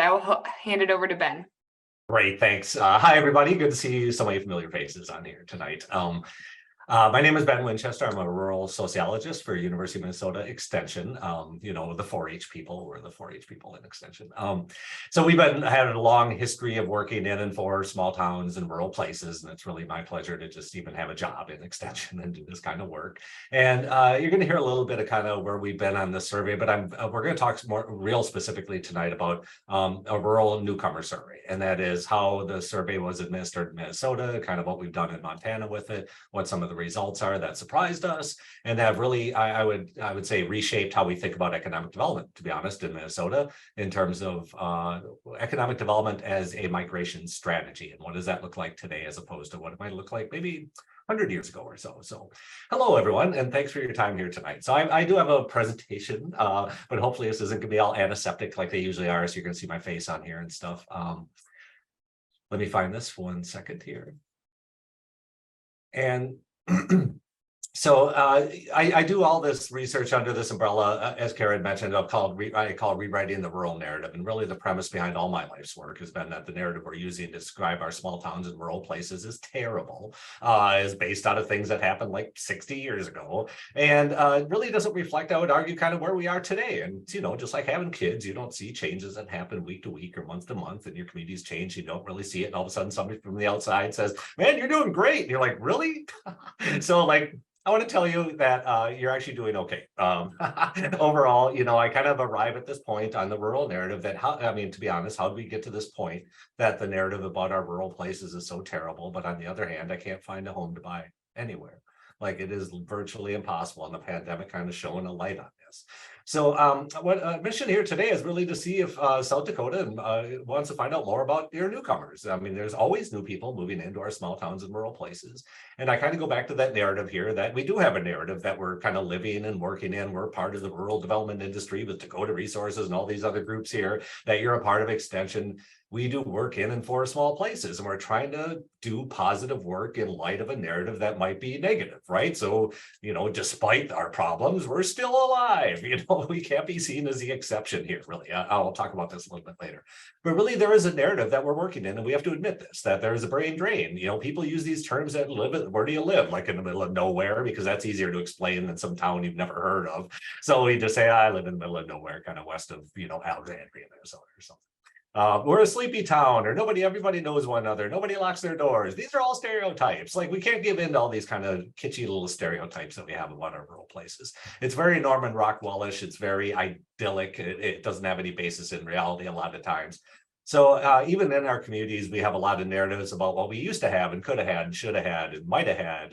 and I will hand it over to Ben. Great, thanks. Hi, everybody. Good to see so many familiar faces on here tonight. My name is Ben Winchester. I'm a rural sociologist for University of Minnesota Extension. The 4-H people, we're the 4-H people in Extension. So we've had a long history of working in and for small towns and rural places, and it's really my pleasure to just even have a job in Extension and do this kind of work. And you're going to hear a little bit of kind of where we've been on this survey, but we're going to talk more real specifically tonight about a rural newcomer survey, and that is how the survey was administered in Minnesota, kind of what we've done in Montana with it, what some of the results are that surprised us, and that really I would say reshaped how we think about economic development, to be honest, in Minnesota, in terms of economic development as a migration strategy, and what does that look like today as opposed to what it might look like maybe 100 years ago or so. So hello, everyone, and thanks for your time here tonight. So I do have a presentation, but hopefully this isn't going to be all antiseptic like they usually are, so you're going to see my face on here and stuff. Let me find this 1 second here. And so I do all this research under this umbrella, as Karen mentioned, I call rewriting the rural narrative. And really the premise behind all my life's work has been that the narrative we're using to describe our small towns and rural places is terrible, is based out of things that happened like 60 years ago. And it really doesn't reflect, I would argue, kind of where we are today. And, just like having kids, you don't see changes that happen week to week or month to month, and your communities change. You don't really see it. And all of a sudden somebody from the outside says, man, you're doing great. And you're like, really? So I want to tell you that you're actually doing okay. Overall, I kind of arrive at this point on the rural narrative that to be honest, how did we get to this point that the narrative about our rural places is so terrible? But on the other hand, I can't find a home to buy anywhere. Like, it is virtually impossible, and the pandemic kind of showing a light on this. So what mission here today is really to see if South Dakota wants to find out more about your newcomers. There's always new people moving into our small towns and rural places. And I kind of go back to that narrative here, that we do have a narrative that we're kind of living and working in. We're part of the rural development industry with Dakota Resources and all these other groups here, that you're a part of Extension. We do work in and for small places, and we're trying to do positive work in light of a narrative that might be negative, right? So, despite our problems, we're still alive. We can't be seen as the exception here, really. I'll talk about this a little bit later. But really, there is a narrative that we're working in, and we have to admit this, that there is a brain drain. People use these terms that where do you live? Like in the middle of nowhere, because that's easier to explain than some town you've never heard of. So we just say, I live in the middle of nowhere, kind of west of, Alexandria, Minnesota or something. We're a sleepy town, or everybody knows one another. Nobody locks their doors. These are all stereotypes. Like, we can't give in to all these kind of kitschy little stereotypes that we have about our rural places. It's very Norman Rockwellish. It's very idyllic. It doesn't have any basis in reality a lot of times. So even in our communities, we have a lot of narratives about what we used to have and could have had and should have had and might have had.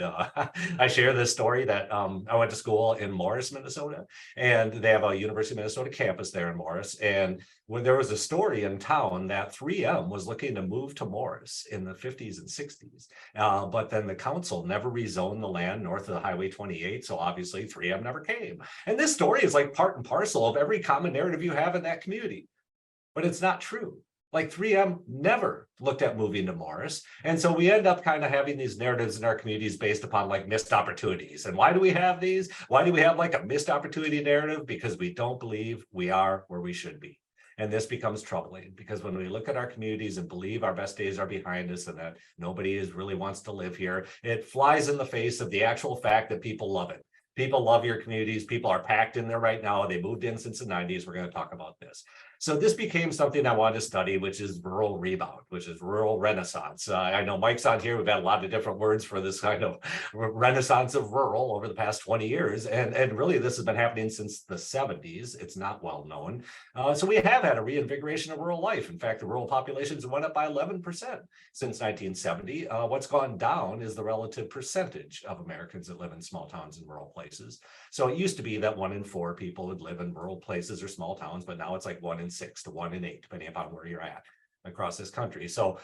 I share this story that I went to school in Morris, Minnesota, and they have a University of Minnesota campus there in Morris. And when there was a story in town that 3M was looking to move to Morris in the 50s and 60s, but then the council never rezoned the land north of the Highway 28. So obviously 3M never came. And this story is like part and parcel of every common narrative you have in that community. But it's not true. Like, 3M never looked at moving to Morris. And so we end up kind of having these narratives in our communities based upon like missed opportunities. And why do we have these? Why do we have like a missed opportunity narrative? Because we don't believe we are where we should be. And this becomes troubling, because when we look at our communities and believe our best days are behind us and that nobody really wants to live here, it flies in the face of the actual fact that people love it. People love your communities. People are packed in there right now. They moved in since the 90s. We're going to talk about this. So this became something I wanted to study, which is rural rebound, which is rural renaissance. I know Mike's on here. We've had a lot of different words for this kind of renaissance of rural over the past 20 years. And really, this has been happening since the 70s. It's not well known. So we have had a reinvigoration of rural life. In fact, the rural populations went up by 11% since 1970. What's gone down is the relative percentage of Americans that live in small towns and rural places. So it used to be that 1 in 4 people would live in rural places or small towns, but now it's like 1 in 6 to 1 in 8, depending upon where you're at across this country. So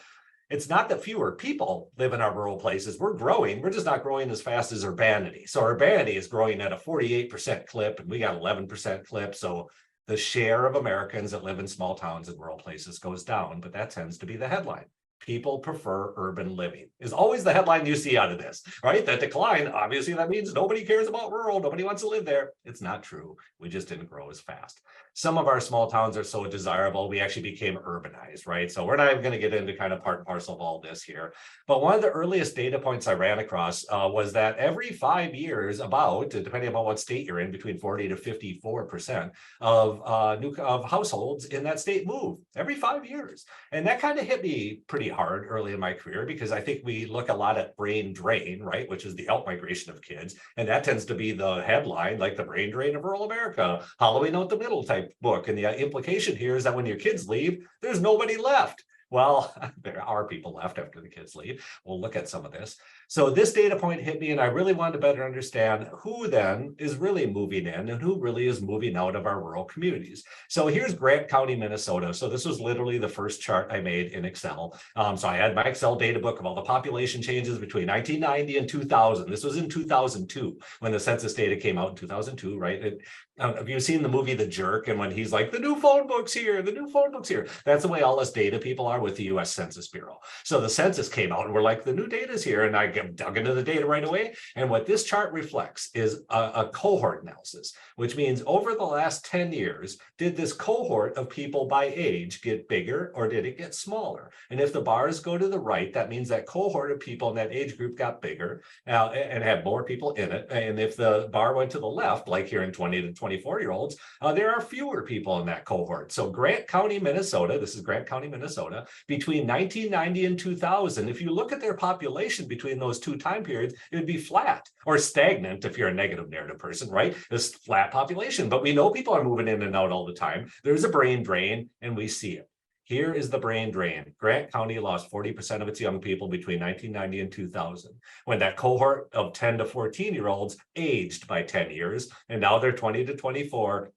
it's not that fewer people live in our rural places. We're growing. We're just not growing as fast as urbanity. So urbanity is growing at a 48% clip, and we got 11% clip. So the share of Americans that live in small towns and rural places goes down, but that tends to be the headline. people prefer urban living is always the headline you see out of this, right? That decline, obviously that means nobody cares about rural, nobody wants to live there. It's not true. We just didn't grow as fast. Some of our small towns are so desirable, we actually became urbanized, right? So we're not even going to get into kind of part and parcel of all this here. But one of the earliest data points I ran across was that every 5 years, about, depending on what state you're in, between 40 to 54% of households in that state move every 5 years. And that kind of hit me pretty hard early in my career, because I think we look a lot at brain drain, right, which is the out-migration of kids. And that tends to be the headline, like the brain drain of rural America, hollowing out the middle type book. And the implication here is that when your kids leave, there's nobody left. Well, there are people left after the kids leave. We'll look at some of this. So this data point hit me, and I really wanted to better understand who then is really moving in and who really is moving out of our rural communities. So here's Grant County, Minnesota. So this was literally the first chart I made in Excel. So I had my Excel data book of all the population changes between 1990 and 2000. This was in 2002 when the census data came out in 2002, right? Have you seen the movie The Jerk? And when he's like, the new phone book's here, the new phone book's here. That's the way all us data people are with the US Census Bureau. So the census came out and we're like, the new data's here. And I dug into the data right away. And what this chart reflects is a cohort analysis, which means over the last 10 years, did this cohort of people by age get bigger or did it get smaller? And if the bars go to the right, that means that cohort of people in that age group got bigger and had more people in it. And if the bar went to the left, like here in 20 to 24-year-olds, there are fewer people in that cohort. So Grant County, Minnesota, this is Grant County, Minnesota, between 1990 and 2000, if you look at their population between those two time periods, it would be flat or stagnant if you're a negative narrative person, right? This flat population, but we know people are moving in and out all the time. There's a brain drain and we see it. Here is the brain drain. Grant County lost 40% of its young people between 1990 and 2000, when that cohort of 10 to 14-year-olds aged by 10 years, and now they're 20 to 24,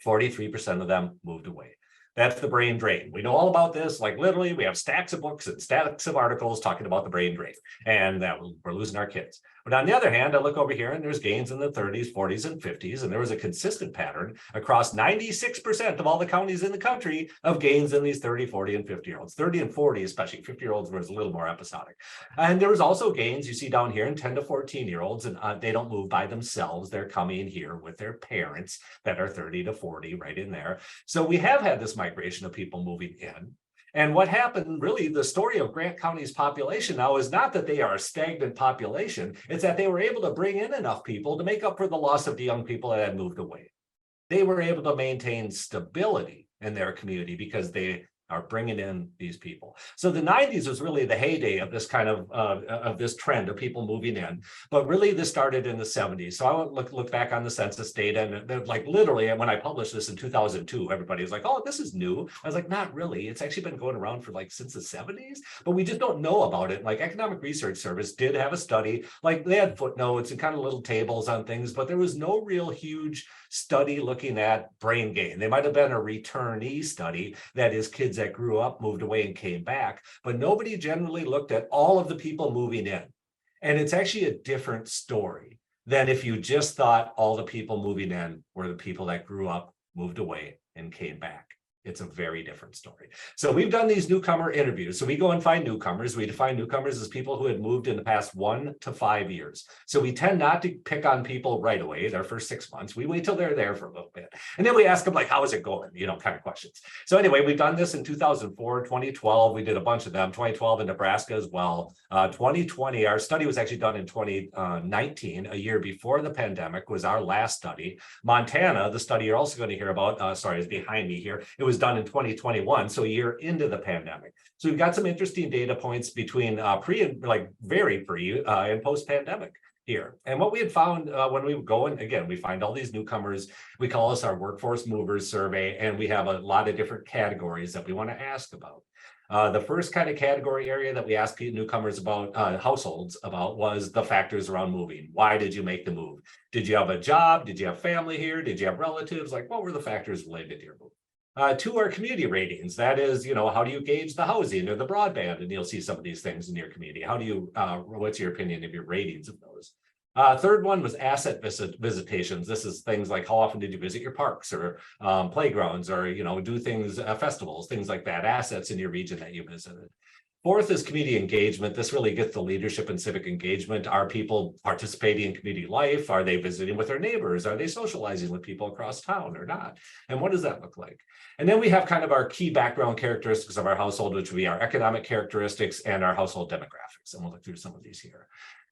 43% of them moved away. That's the brain drain. We know all about this. Like literally, we have stacks of books and stacks of articles talking about the brain drain and that we're losing our kids. But on the other hand, I look over here and there's gains in the 30s, 40s, and 50s. And there was a consistent pattern across 96% of all the counties in the country of gains in these 30, 40, and 50-year-olds. 30 and 40, especially 50-year-olds, was a little more episodic. And there was also gains you see down here in 10 to 14-year-olds, and they don't move by themselves. They're coming here with their parents that are 30 to 40 right in there. So we have had this migration of people moving in. And what happened, really, the story of Grant County's population now is not that they are a stagnant population. It's that they were able to bring in enough people to make up for the loss of the young people that had moved away. They were able to maintain stability in their community because they are bringing in these people. So the 90s was really the heyday of this kind of this trend of people moving in. But really this started in the 70s. So I would look back on the census data, and like literally when I published this in 2002, everybody was like, oh, this is new. I was like, not really. It's actually been going around for like since the 70s, but we just don't know about it. Like Economic Research Service did have a study, like they had footnotes and kind of little tables on things, but there was no real huge study looking at brain gain. They might have been a returnee study, that is kids that grew up, moved away, and came back, but nobody generally looked at all of the people moving in. And it's actually a different story than if you just thought all the people moving in were the people that grew up, moved away, and came back. It's a very different story. So we've done these newcomer interviews. So we go and find newcomers. We define newcomers as people who had moved in the past 1 to 5 years. So we tend not to pick on people right away, their first 6 months. We wait till they're there for a little bit. And then we ask them like, how is it going? You know, kind of questions. So anyway, we've done this in 2004, 2012. We did a bunch of them, 2012 in Nebraska as well. 2020, our study was actually done in 2019, a year before the pandemic was our last study. Montana, the study you're also going to hear about, sorry, is behind me here. It was done in 2021, so a year into the pandemic. So we've got some interesting data points between pre and like very pre and post-pandemic here. And what we had found when we go in, again, we find all these newcomers, we call this our workforce movers survey, and we have a lot of different categories that we want to ask about. The first kind of category area that we asked newcomers about, households about, was the factors around moving. Why did you make the move? Did you have a job? Did you have family here? Did you have relatives? Like, what were the factors related to your move? Two are community ratings. That is, you know, how do you gauge the housing or the broadband? And you'll see some of these things in your community. How do you, what's your opinion of your ratings of those? Third one was asset visitations. This is things like how often did you visit your parks or playgrounds, or, you know, do things, festivals, things like that, assets in your region that you visited. Fourth is community engagement. This really gets the leadership and civic engagement. Are people participating in community life? Are they visiting with their neighbors? Are they socializing with people across town or not? And what does that look like? And then we have kind of our key background characteristics of our household, which would be our economic characteristics and our household demographics. And we'll look through some of these here.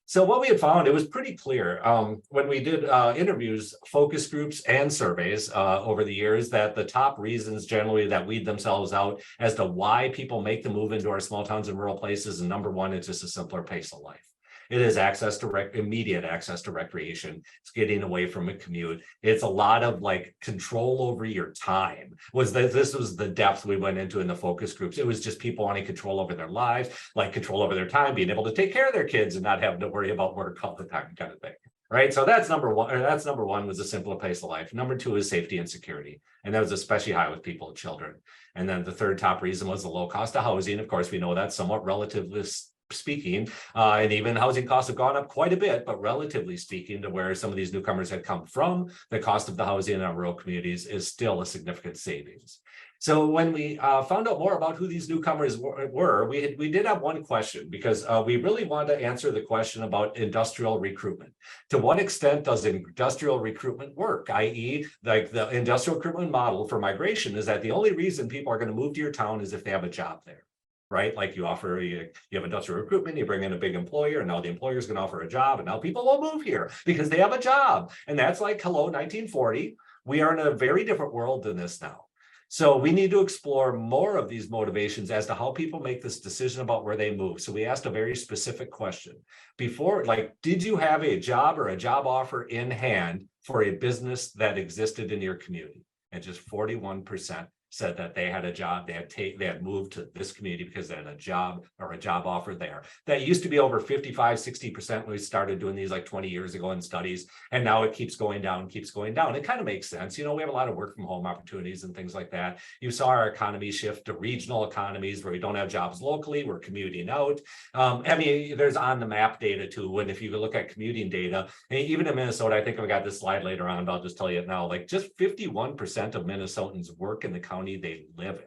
So what we had found, it was pretty clear when we did interviews, focus groups, and surveys over the years, that the top reasons generally that weed themselves out as to why people make the move into our small towns and rural places, and number one, it's just a simpler pace of life. It is access to immediate access to recreation. It's getting away from a commute. It's a lot of like control over your time. This was the depth we went into in the focus groups. It was just people wanting control over their lives, like control over their time, being able to take care of their kids and not having to worry about work all the time, kind of thing. Right. So that's number one. That's number one, was a simpler pace of life. Number two is safety and security. And that was especially high with people and children. And then the third top reason was the low cost of housing. Of course, we know that's somewhat relatively speaking, and even housing costs have gone up quite a bit, but relatively speaking to where some of these newcomers had come from, the cost of the housing in our rural communities is still a significant savings. So when we found out more about who these newcomers were, we did have one question, because we really wanted to answer the question about industrial recruitment. To what extent does industrial recruitment work? I.e., like the industrial recruitment model for migration is that the only reason people are going to move to your town is if they have a job there. Right? Like you have industrial recruitment, you bring in a big employer, and now the employer is going to offer a job, and now people will move here because they have a job. And that's like, hello, 1940. We are in a very different world than this now. So we need to explore more of these motivations as to how people make this decision about where they move. So we asked a very specific question before, like, did you have a job or a job offer in hand for a business that existed in your community? And just 41% said that they had a job, they had moved to this community because they had a job or a job offer there. That used to be over 55, 60% when we started doing these like 20 years ago in studies. And now it keeps going down, keeps going down. It kind of makes sense. You know, we have a lot of work from home opportunities and things like that. You saw our economy shift to regional economies where we don't have jobs locally, we're commuting out. I mean, there's on the map data too. And if you look at commuting data, and even in Minnesota, I think I've got this slide later on, but I'll just tell you it now, like just 51% of Minnesotans work in the county they live in.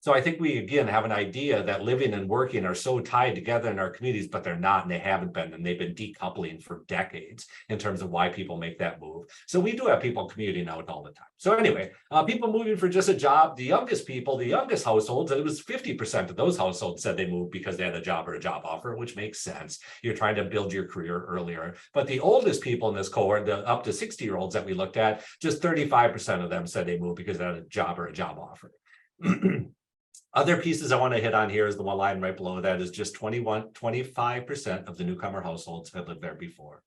So I think we, again, have an idea that living and working are so tied together in our communities, but they're not, and they haven't been, and they've been decoupling for decades in terms of why people make that move. So we do have people commuting out all the time. So anyway, people moving for just a job, the youngest people, the youngest households, it was 50% of those households said they moved because they had a job or a job offer, which makes sense. You're trying to build your career earlier. But the oldest people in this cohort, the up to 60-year-olds that we looked at, just 35% of them said they moved because they had a job or a job offer. Other pieces I want to hit on here is the one line right below that is just 25% of the newcomer households had lived there before.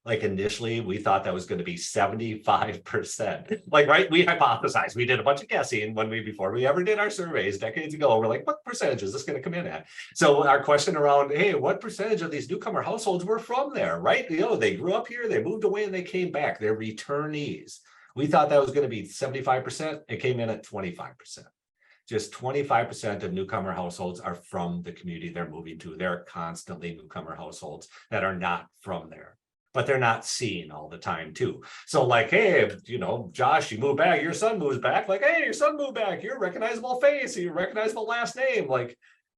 Like initially, we thought that was going to be 75%. Like, right, we hypothesized, we did a bunch of guessing before we ever did our surveys decades ago. We're like, what percentage is this going to come in at? So our question around, hey, what percentage of these newcomer households were from there, right? You know, they grew up here, they moved away, and they came back. They're returnees. We thought that was going to be 75%. It came in at 25%. Just 25% of newcomer households are from the community they're moving to. There are constantly newcomer households that are not from there, but they're not seen all the time too. So like, hey, you know, Josh, you move back, your son moves back. Like, hey, your son moved back. You're a recognizable face. You're a recognizable last name. Like,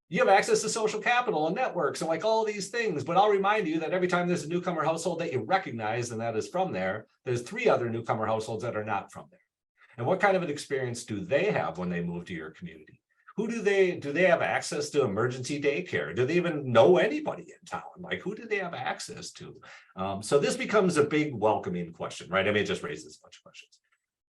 you have access to social capital and networks and like all these things. But I'll remind you that every time there's a newcomer household that you recognize and that is from there, there's 3 other newcomer households that are not from there. And what kind of an experience do they have when they move to your community? Who do they have access to emergency daycare? Do they even know anybody in town? Like, who do they have access to? So this becomes a big welcoming question, right? I mean, it just raises a bunch of questions.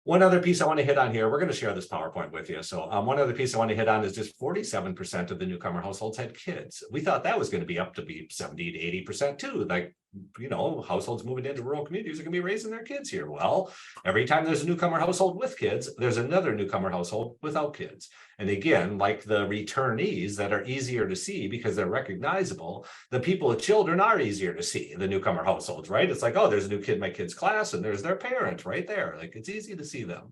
One other piece I want to hit on here, we're going to share this PowerPoint with you. So one other piece I want to hit on is just 47% of the newcomer households had kids. We thought that was going to be up to be 70 to 80% too. Like, you know, households moving into rural communities are going to be raising their kids here. Well, every time there's a newcomer household with kids, there's another newcomer household without kids. And again, like the returnees that are easier to see because they're recognizable, the people with children are easier to see, the newcomer households, right? It's like, oh, there's a new kid in my kid's class and there's their parent right there. Like, it's easy to see them.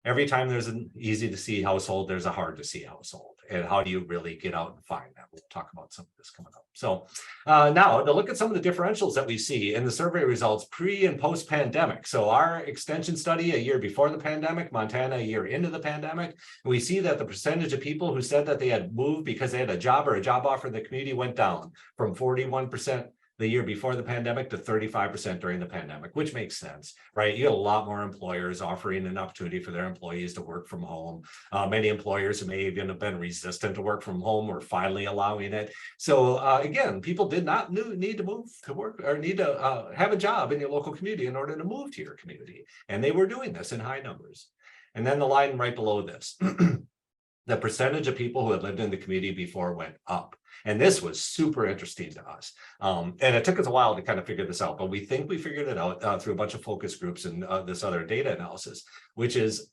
Every time there's an easy to see household, there's a hard to see household. And how do you really get out and find that? We'll talk about some of this coming up. So now to look at some of the differentials that we see in the survey results pre and post pandemic. So our extension study a year before the pandemic, Montana a year into the pandemic, we see that the percentage of people who said that they had moved because they had a job or a job offer in the community went down from 41% the year before the pandemic to 35% during the pandemic, which makes sense, right? You had a lot more employers offering an opportunity for their employees to work from home. Many employers who may even have been resistant to work from home were finally allowing it. So again, people did not need to move to work or need to have a job in your local community in order to move to your community. And they were doing this in high numbers. And then the line right below this, the percentage of people who had lived in the community before went up. And this was super interesting to us. And it took us a while to kind of figure this out, but we think we figured it out through a bunch of focus groups and this other data analysis, which is,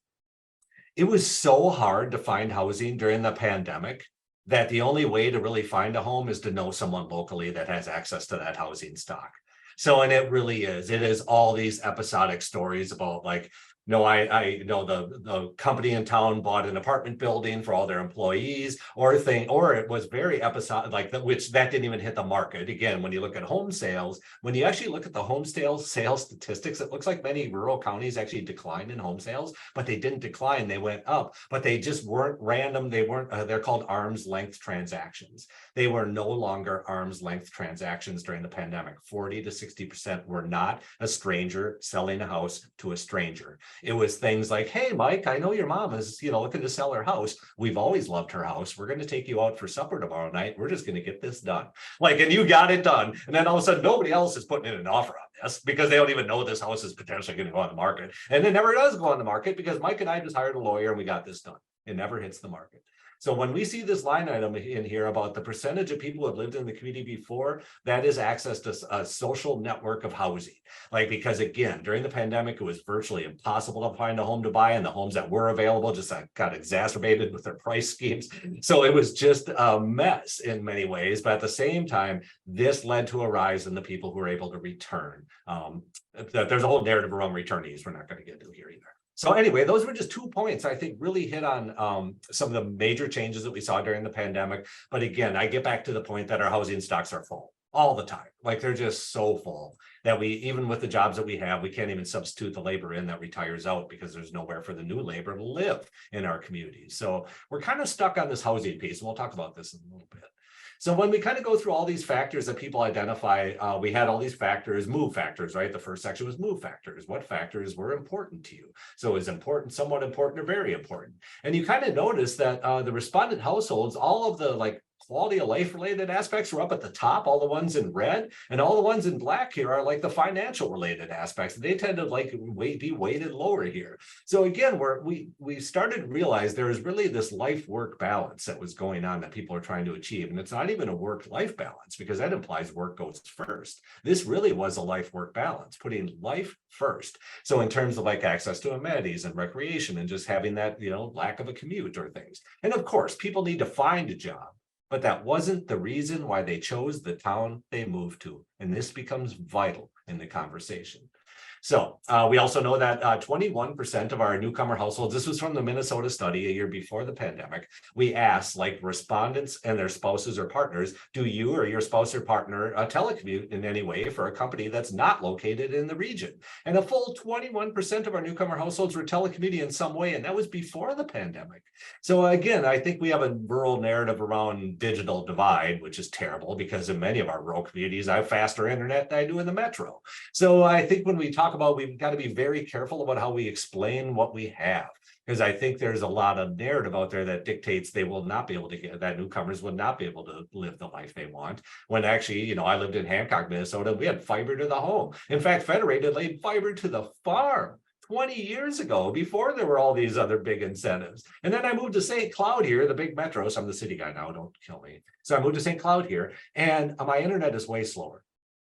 it was so hard to find housing during the pandemic that the only way to really find a home is to know someone locally that has access to that housing stock. So, and it really is, it is all these episodic stories about like, no, I know the company in town bought an apartment building for all their employees, or it was very episodic, like that, which that didn't even hit the market. Again, when you look at home sales, when you actually look at the home sales statistics, it looks like many rural counties actually declined in home sales, but they didn't decline, they went up, but they just weren't random. They weren't, they're called arm's length transactions. They were no longer arm's length transactions during the pandemic. 40 to 60% were not a stranger selling a house to a stranger. It was things like, hey, Mike, I know your mom is, looking to sell her house. We've always loved her house. We're going to take you out for supper tomorrow night. We're just going to get this done. Like, and you got it done. And then all of a sudden, nobody else is putting in an offer on this because they don't even know this house is potentially going to go on the market. And it never does go on the market because Mike and I just hired a lawyer and we got this done. It never hits the market. So when we see this line item in here about the percentage of people who have lived in the community before, that is access to a social network of housing. Like, because again, during the pandemic, it was virtually impossible to find a home to buy, and the homes that were available just got exacerbated with their price schemes. So it was just a mess in many ways. But at the same time, this led to a rise in the people who were able to return. There's a whole narrative around returnees we're not going to get into here either. So anyway, those were just 2 points I think really hit on some of the major changes that we saw during the pandemic. But again, I get back to the point that our housing stocks are full all the time. Like, they're just so full that we, even with the jobs that we have, we can't even substitute the labor in that retires out because there's nowhere for the new labor to live in our communities. So we're kind of stuck on this housing piece, and we'll talk about this in a little bit. So when we kind of go through all these factors that people identify, we had all these factors, move factors, right? The first section was move factors. What factors were important to you? So is important, somewhat important, or very important? And you kind of notice that the respondent households, all of the quality of life related aspects were up at the top, all the ones in red, and all the ones in black here are like the financial related aspects. They tend to be weighted lower here. So again, we started to realize there is really this life work balance that was going on that people are trying to achieve. And it's not even a work life balance because that implies work goes first. This really was a life work balance, putting life first. So in terms of access to amenities and recreation and just having that, lack of a commute or things. And of course, people need to find a job. But that wasn't the reason why they chose the town they moved to. And this becomes vital in the conversation. So we also know that 21% of our newcomer households, this was from the Minnesota study a year before the pandemic, we asked respondents and their spouses or partners, do you or your spouse or partner telecommute in any way for a company that's not located in the region? And a full 21% of our newcomer households were telecommuting in some way, and that was before the pandemic. So again, I think we have a rural narrative around digital divide, which is terrible because in many of our rural communities, I have faster internet than I do in the metro. So I think when we talk about, we've got to be very careful about how we explain what we have, because I think there's a lot of narrative out there that dictates they will not be able to get, that newcomers will not be able to live the life they want. When actually, I lived in Hancock, Minnesota, we had fiber to the home. In fact, Federated laid fiber to the farm 20 years ago, before there were all these other big incentives. And then I moved to St. Cloud here, the big metro. So I'm the city guy now, don't kill me. So I moved to St. Cloud here, and my internet is way slower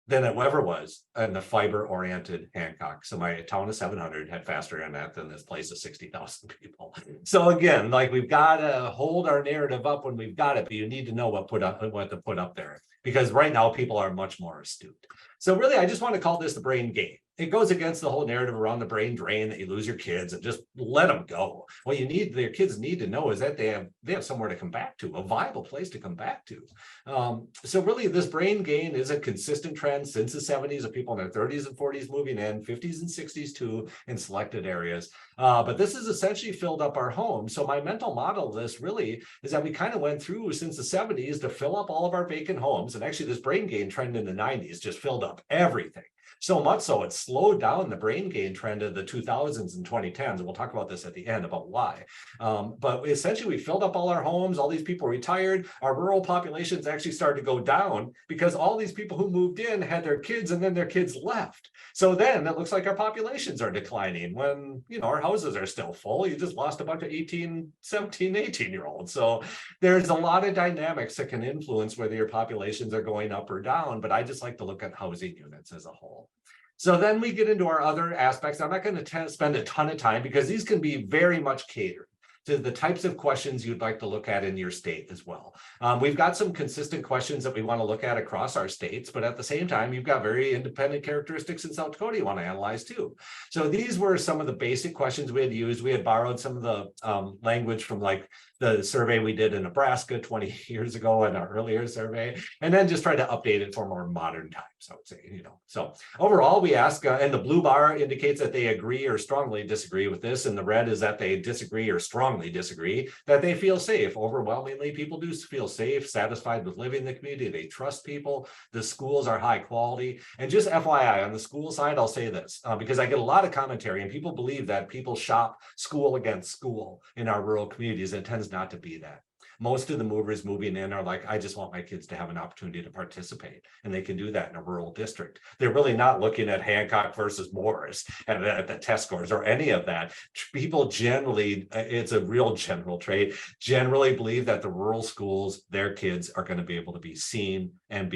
than it ever was in the fiber-oriented Hancock. So my town of 700 had faster internet than this place of 60,000 people. So again, we've got to hold our narrative up when we've got it, but you need to know what to put up there, because right now people are much more astute. So really, I just want to call this the brain game. it goes against the whole narrative around the brain drain that you lose your kids and just let them go. What their kids need to know is that they have somewhere to come back to, a viable place to come back to. So really this brain gain is a consistent trend since the 70s of people in their 30s and 40s moving in, 50s and 60s too, in selected areas. But this has essentially filled up our homes. So my mental model of this really is that we kind of went through since the 70s to fill up all of our vacant homes. And actually this brain gain trend in the 90s just filled up everything. So much so it slowed down the brain gain trend of the 2000s and 2010s. And we'll talk about this at the end about why. But essentially we filled up all our homes, all these people retired, our rural populations actually started to go down because all these people who moved in had their kids and then their kids left. So then it looks like our populations are declining when, our houses are still full. You just lost a bunch of 18, 17, 18-year-olds. So there's a lot of dynamics that can influence whether your populations are going up or down, but I just like to look at housing units as a whole. So then we get into our other aspects. I'm not going to spend a ton of time because these can be very much catered to the types of questions you'd like to look at in your state as well. We've got some consistent questions that we want to look at across our states, but at the same time, you've got very independent characteristics in South Dakota you want to analyze too. So these were some of the basic questions we had used. We had borrowed some of the language from like the survey we did in Nebraska 20 years ago and our earlier survey, and then just try to update it for more modern times, I would say, So overall, we ask, and the blue bar indicates that they agree or strongly disagree with this, and the red is that they disagree or strongly disagree, that they feel safe. Overwhelmingly, people do feel safe, satisfied with living in the community. They trust people. The schools are high quality. And just FYI, on the school side, I'll say this, because I get a lot of commentary and people believe that people shop school against school in our rural communities, and it tends not to be that. Most of the movers moving in are like, I just want my kids to have an opportunity to participate, and they can do that in a rural district. They're really not looking at Hancock versus Morris and at the test scores or any of that. People generally, it's a real general trait, generally believe that the rural schools, their kids are going to be able to be seen and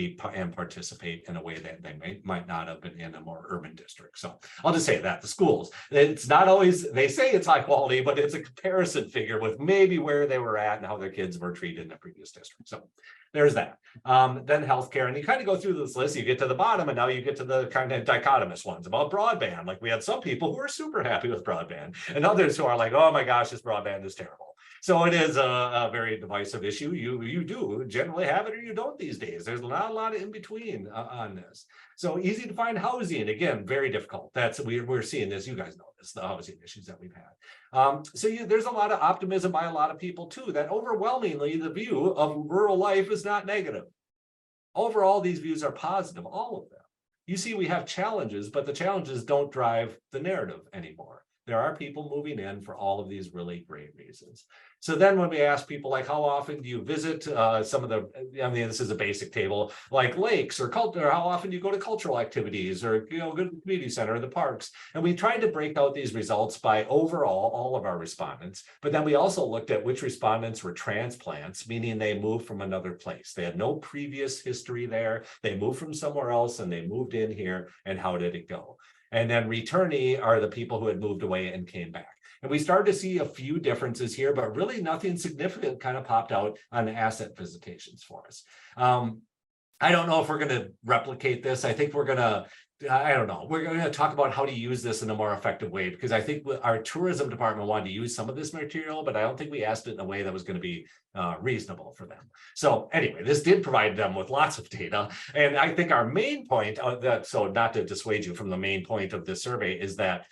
participate in a way that they might not have been in a more urban district. So I'll just say that the schools, it's not always, they say it's high quality, but it's a comparison figure with maybe where they were at and how their kids were treated in the previous district. So there's that. Then healthcare, and you kind of go through this list, you get to the bottom, and now you get to the kind of dichotomous ones about broadband. Like we had some people who are super happy with broadband and others who are like, oh my gosh, this broadband is terrible. So it is a very divisive issue. You do generally have it or you don't these days. There's not a lot of in between on this. So easy to find housing, again, very difficult. We're seeing this. You guys know this, the housing issues that we've had. There's a lot of optimism by a lot of people too, that overwhelmingly the view of rural life is not negative. Overall, these views are positive, all of them. You see, we have challenges, but the challenges don't drive the narrative anymore. There are people moving in for all of these really great reasons. So then when we ask people like, how often do you visit some of the, this is a basic table, like lakes or culture, how often do you go to cultural activities or, go to the community center or the parks? And we tried to break out these results by overall, all of our respondents. But then we also looked at which respondents were transplants, meaning they moved from another place. They had no previous history there. They moved from somewhere else and they moved in here. And how did it go? And then returnee are the people who had moved away and came back. And we started to see a few differences here, but really nothing significant kind of popped out on the asset visitations for us. I don't know if we're going to replicate this. I think we're going to, I don't know. We're going to talk about how to use this in a more effective way, because I think our tourism department wanted to use some of this material, but I don't think we asked it in a way that was going to be reasonable for them. So anyway, this did provide them with lots of data. And I think our main point of that, so not to dissuade you from the main point of this survey, is that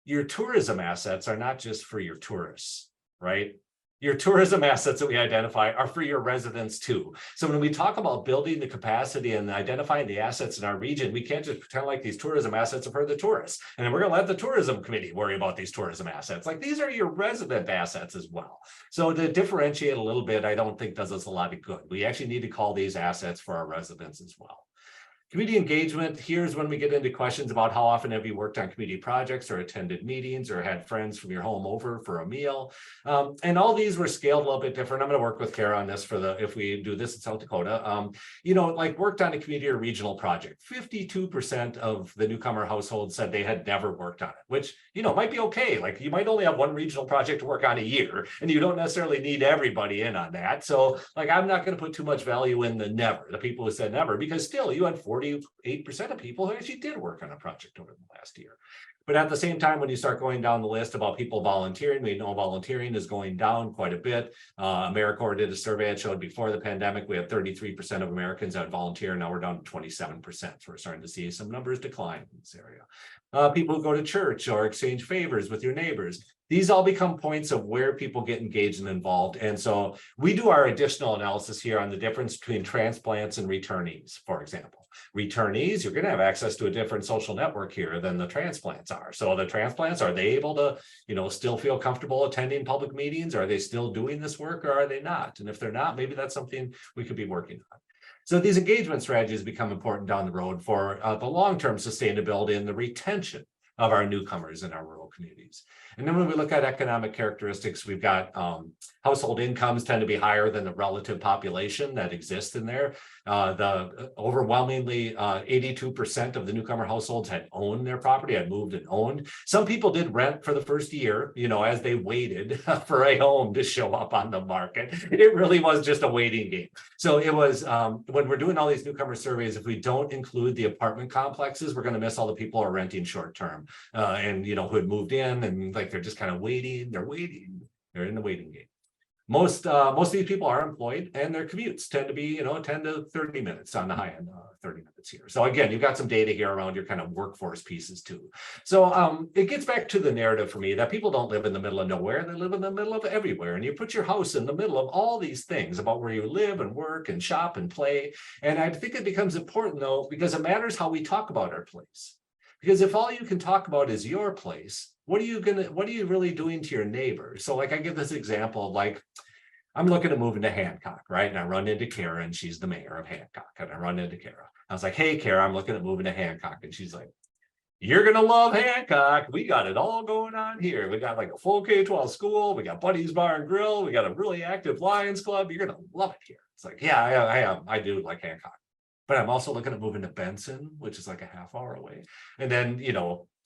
your tourism assets are not just for your tourists, right? Your tourism assets that we identify are for your residents too. So when we talk about building the capacity and identifying the assets in our region, we can't just pretend like these tourism assets are for the tourists. And then we're going to let the tourism committee worry about these tourism assets. Like these are your resident assets as well. So to differentiate a little bit, I don't think does us a lot of good. We actually need to call these assets for our residents as well. Community engagement, here's when we get into questions about how often have you worked on community projects or attended meetings or had friends from your home over for a meal. And all these were scaled a little bit different. I'm going to work with Kara on this for if we do this in South Dakota. Like worked on a community or regional project. 52% of the newcomer households said they had never worked on it, which, might be okay. Like you might only have one regional project to work on a year, and you don't necessarily need everybody in on that. So like, I'm not going to put too much value in the people who said never, because still you had 40 48% of people who actually did work on a project over the last year. But at the same time, when you start going down the list about people volunteering, we know volunteering is going down quite a bit. AmeriCorps did a survey that showed before the pandemic, we had 33% of Americans that volunteer. Now we're down to 27%. So we're starting to see some numbers decline in this area. People who go to church or exchange favors with your neighbors. These all become points of where people get engaged and involved. And so we do our additional analysis here on the difference between transplants and returnees, for example. Returnees, you're going to have access to a different social network here than the transplants are. So the transplants, are they able to, still feel comfortable attending public meetings? Are they still doing this work, or are they not? And if they're not, maybe that's something we could be working on. So these engagement strategies become important down the road for the long-term sustainability and the retention of our newcomers in our rural communities. And then when we look at economic characteristics, we've got household incomes tend to be higher than the relative population that exists in there. The overwhelmingly 82% of the newcomer households had owned their property, had moved and owned. Some people did rent for the first year, as they waited for a home to show up on the market. It really was just a waiting game. So it was, when we're doing all these newcomer surveys, if we don't include the apartment complexes, we're going to miss all the people who are renting short term and, who had moved in and like they're just kind of waiting, they're in the waiting game. Most of these people are employed and their commutes tend to be, 10 to 30 minutes on the high end, 30 minutes here. So again, you've got some data here around your kind of workforce pieces too. So it gets back to the narrative for me that people don't live in the middle of nowhere, they live in the middle of everywhere. And you put your house in the middle of all these things about where you live and work and shop and play. And I think it becomes important though, because it matters how we talk about our place. Because if all you can talk about is your place, what are you really doing to your neighbors? So like I give this example of like, I'm looking to move into Hancock, right? And I run into Kara and she's the mayor of Hancock. And I run into Kara. I was like, hey, Kara, I'm looking at moving to Hancock. And she's like, you're going to love Hancock. We got it all going on here. We got like a full K-12 school. We got Buddy's Bar and Grill. We got a really active Lions Club. You're going to love it here. It's like, yeah, I am. I do like Hancock. But I'm also looking at moving to Benson, which is like a half hour away. And then,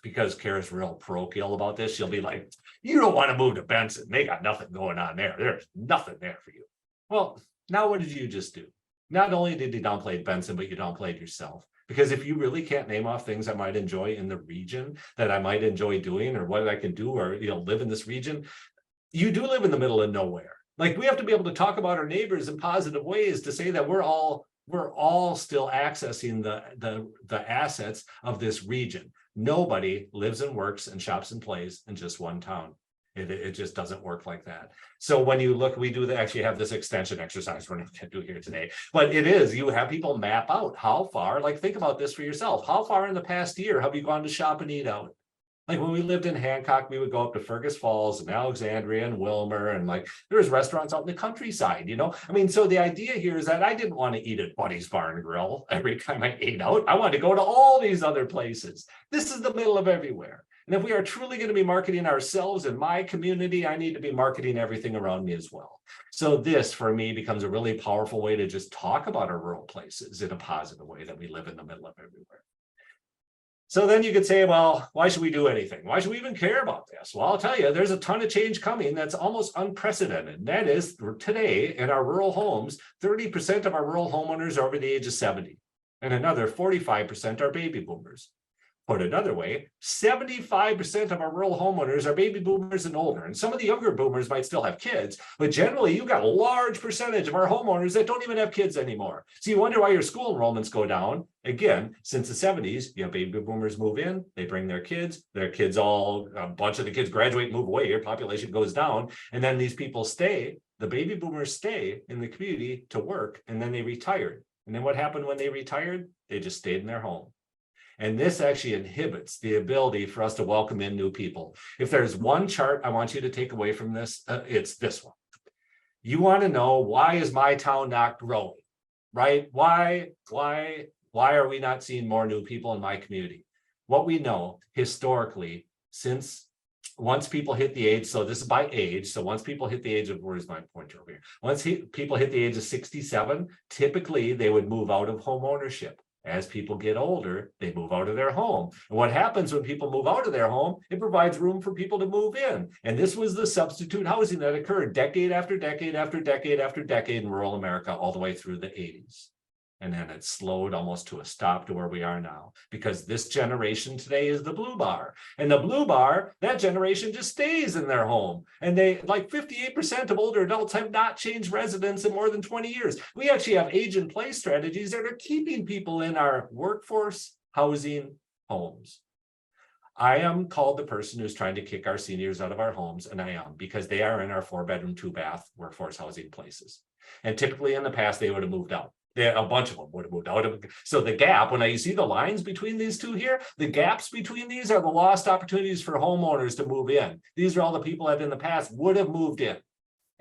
because Kara's real parochial about this, she'll be like, you don't want to move to Benson. They got nothing going on there. There's nothing there for you. Well, now what did you just do? Not only did you downplay Benson, but you downplayed yourself. Because if you really can't name off things I might enjoy in the region that I might enjoy doing or what I can do or, live in this region, you do live in the middle of nowhere. Like we have to be able to talk about our neighbors in positive ways to say that we're all still accessing the assets of this region. Nobody lives and works and shops and plays in just one town. It just doesn't work like that. So when you look, we do actually have this extension exercise we're not going to do here today, but you have people map out how far, like think about this for yourself. How far in the past year have you gone to shop and eat out? Like when we lived in Hancock, we would go up to Fergus Falls and Alexandria and Wilmer, and like there was restaurants out in the countryside, so the idea here is that I didn't want to eat at Buddy's Bar and Grill every time I ate out. I wanted to go to all these other places. This is the middle of everywhere. And if we are truly going to be marketing ourselves in my community, I need to be marketing everything around me as well. So this for me becomes a really powerful way to just talk about our rural places in a positive way, that we live in the middle of everywhere. So then you could say, well, why should we do anything? Why should we even care about this? Well, I'll tell you, there's a ton of change coming that's almost unprecedented. And that is today in our rural homes, 30% of our rural homeowners are over the age of 70, and another 45% are baby boomers. Put another way, 75% of our rural homeowners are baby boomers and older. And some of the younger boomers might still have kids, but generally you've got a large percentage of our homeowners that don't even have kids anymore. So you wonder why your school enrollments go down. Again, since the 70s, baby boomers move in, they bring their kids a bunch of the kids graduate, move away, your population goes down. And then these people the baby boomers stay in the community to work, and then they retired. And then what happened when they retired? They just stayed in their home. And this actually inhibits the ability for us to welcome in new people. If there's one chart I want you to take away from this, it's this one. You want to know, why is my town not growing, right? Why are we not seeing more new people in my community? What we know historically, once people hit the age, so this is by age. So once people hit the age of, where's my pointer over here? Once people hit the age of 67, typically they would move out of home ownership. As people get older, they move out of their home. And what happens when people move out of their home, it provides room for people to move in. And this was the substitute housing that occurred decade after decade after decade after decade in rural America all the way through the 80s. And then it slowed almost to a stop to where we are now, because this generation today is the blue bar. And the blue bar, that generation just stays in their home. And they, like 58% of older adults have not changed residence in more than 20 years. We actually have age in place strategies that are keeping people in our workforce, housing, homes. I am called the person who's trying to kick our seniors out of our homes, and I am, because they are in our 4-bedroom, 2-bath workforce housing places. And typically in the past, they would have moved out. A bunch of them would have moved out. So the gap, when you see the lines between these two here, the gaps between these are the lost opportunities for homeowners to move in. These are all the people that in the past would have moved in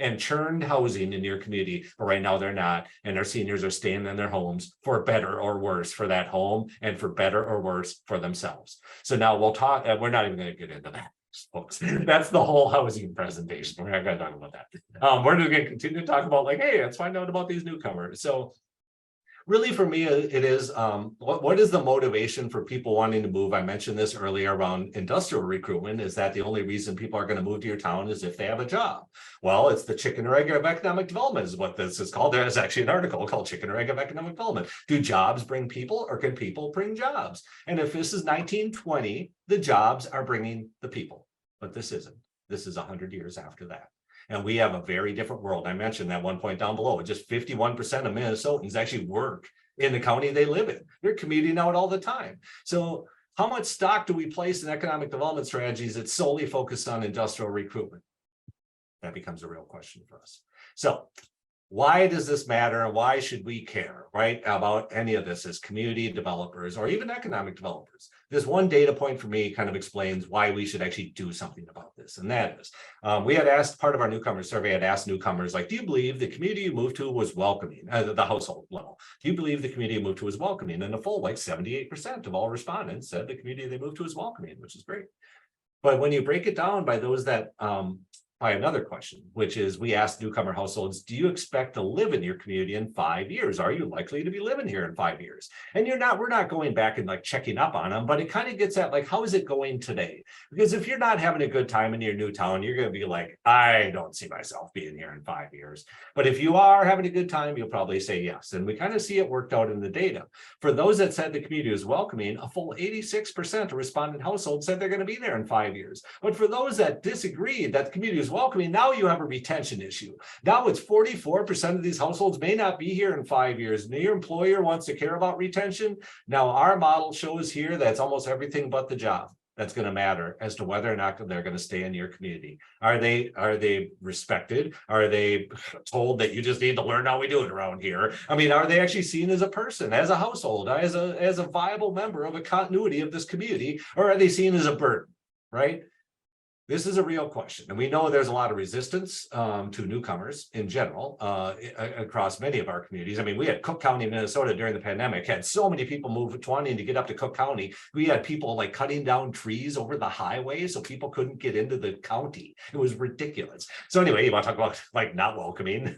and churned housing in your community, but right now they're not. And our seniors are staying in their homes for better or worse for that home, and for better or worse for themselves. So now we'll talk, we're not even going to get into that, folks. That's the whole housing presentation. We're not going to talk about that. We're just going to continue to talk about, like, hey, let's find out about these newcomers. So really, for me, it is what is the motivation for people wanting to move? I mentioned this earlier around industrial recruitment, is that the only reason people are going to move to your town is if they have a job. Well, it's the chicken or egg of economic development is what this is called. There's actually an article called Chicken or Egg of Economic Development. Do jobs bring people, or can people bring jobs? And if this is 1920, the jobs are bringing the people, but this isn't. This is 100 years after that. And we have a very different world. I mentioned that one point down below, just 51% of Minnesotans actually work in the county they live in. They're commuting out all the time. So how much stock do we place in economic development strategies that solely focus on industrial recruitment? That becomes a real question for us. So why does this matter? Why should we care, right, about any of this as community developers or even economic developers? This one data point for me kind of explains why we should actually do something about this. And that is, we had asked, part of our newcomer survey had asked newcomers, like, do you believe the community you moved to was welcoming, the household level? Do you believe the community you moved to was welcoming? And a full, like 78% of all respondents said the community they moved to was welcoming, which is great. But when you break it down by those that, by another question, which is, we asked newcomer households, do you expect to live in your community in 5 years? Are you likely to be living here in 5 years? And we're not going back and like checking up on them, but it kind of gets at, like, how is it going today? Because if you're not having a good time in your new town, you're going to be like, I don't see myself being here in 5 years. But if you are having a good time, you'll probably say yes. And we kind of see it worked out in the data. For those that said the community was welcoming, a full 86% of respondent households said they're going to be there in 5 years. But for those that disagreed that the community was welcoming, now you have a retention issue. Now it's 44% of these households may not be here in 5 years. And your employer wants to care about retention. Now our model shows here that's almost everything but the job that's going to matter as to whether or not they're going to stay in your community. Are they respected? Are they told that you just need to learn how we do it around here? I mean, are they actually seen as a person, as a household, as a viable member of a continuity of this community, or are they seen as a burden, right? This is a real question. And we know there's a lot of resistance to newcomers in general across many of our communities. I mean, we had Cook County, Minnesota during the pandemic, had so many people move wanting to get up to Cook County. We had people like cutting down trees over the highway so people couldn't get into the county. It was ridiculous. So anyway, you want to talk about like not welcoming,